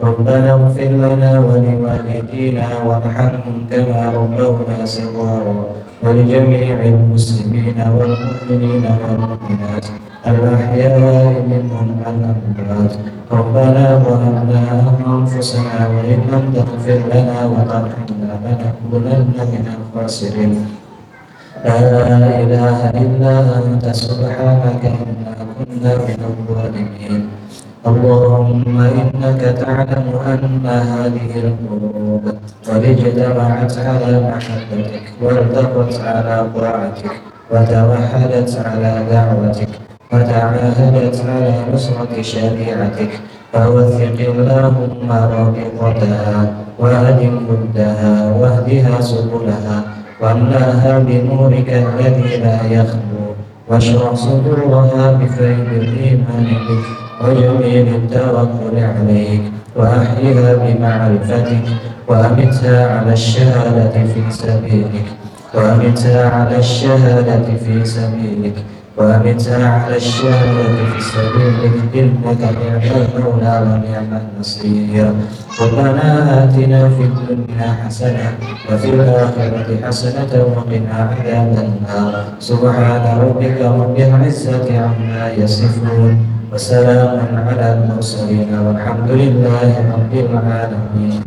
Speaker 8: ربنا اغفر لنا ولوالدينا وارحمهم كما ربونا صغارا ولجميع المسلمين والمؤمنين والمؤمنات الأحياء منهم والأموات. ربنا ظلمنا أنفسنا وإن لم تغفر لنا وترحمنا لنكونن من الخاسرين. لا إله إلا أنت سبحانك إنا كنا من الظالمين. اللهم إنك تعلم أن هذه القلوب قد اجتمعت على محبتك والتقت على طاعتك وتوحدت على دعوتك وتعاهدت على نصرة شريعتك. فوثق اللهم رابطتها وأدم ودها واهدها سبلها واملأها بنورك الذي لا يخلو واشرح صدورها بفيض الإيمان بك وجميل التوكل عليك وأحيها بمعرفتك وأمتها على الشهادة في سبيلك وأمتها على الشهادة في سبيلك وأمتها على الشهادة في سبيلك إنك نعم المولى ونعم النصير. ربنا آتنا في الدنيا حسنة وفي الآخرة حسنة وقنا عذاب النار. سبحان ربك رب العزة عما يصفون وسلام على المرسلين والحمد لله رب العالمين.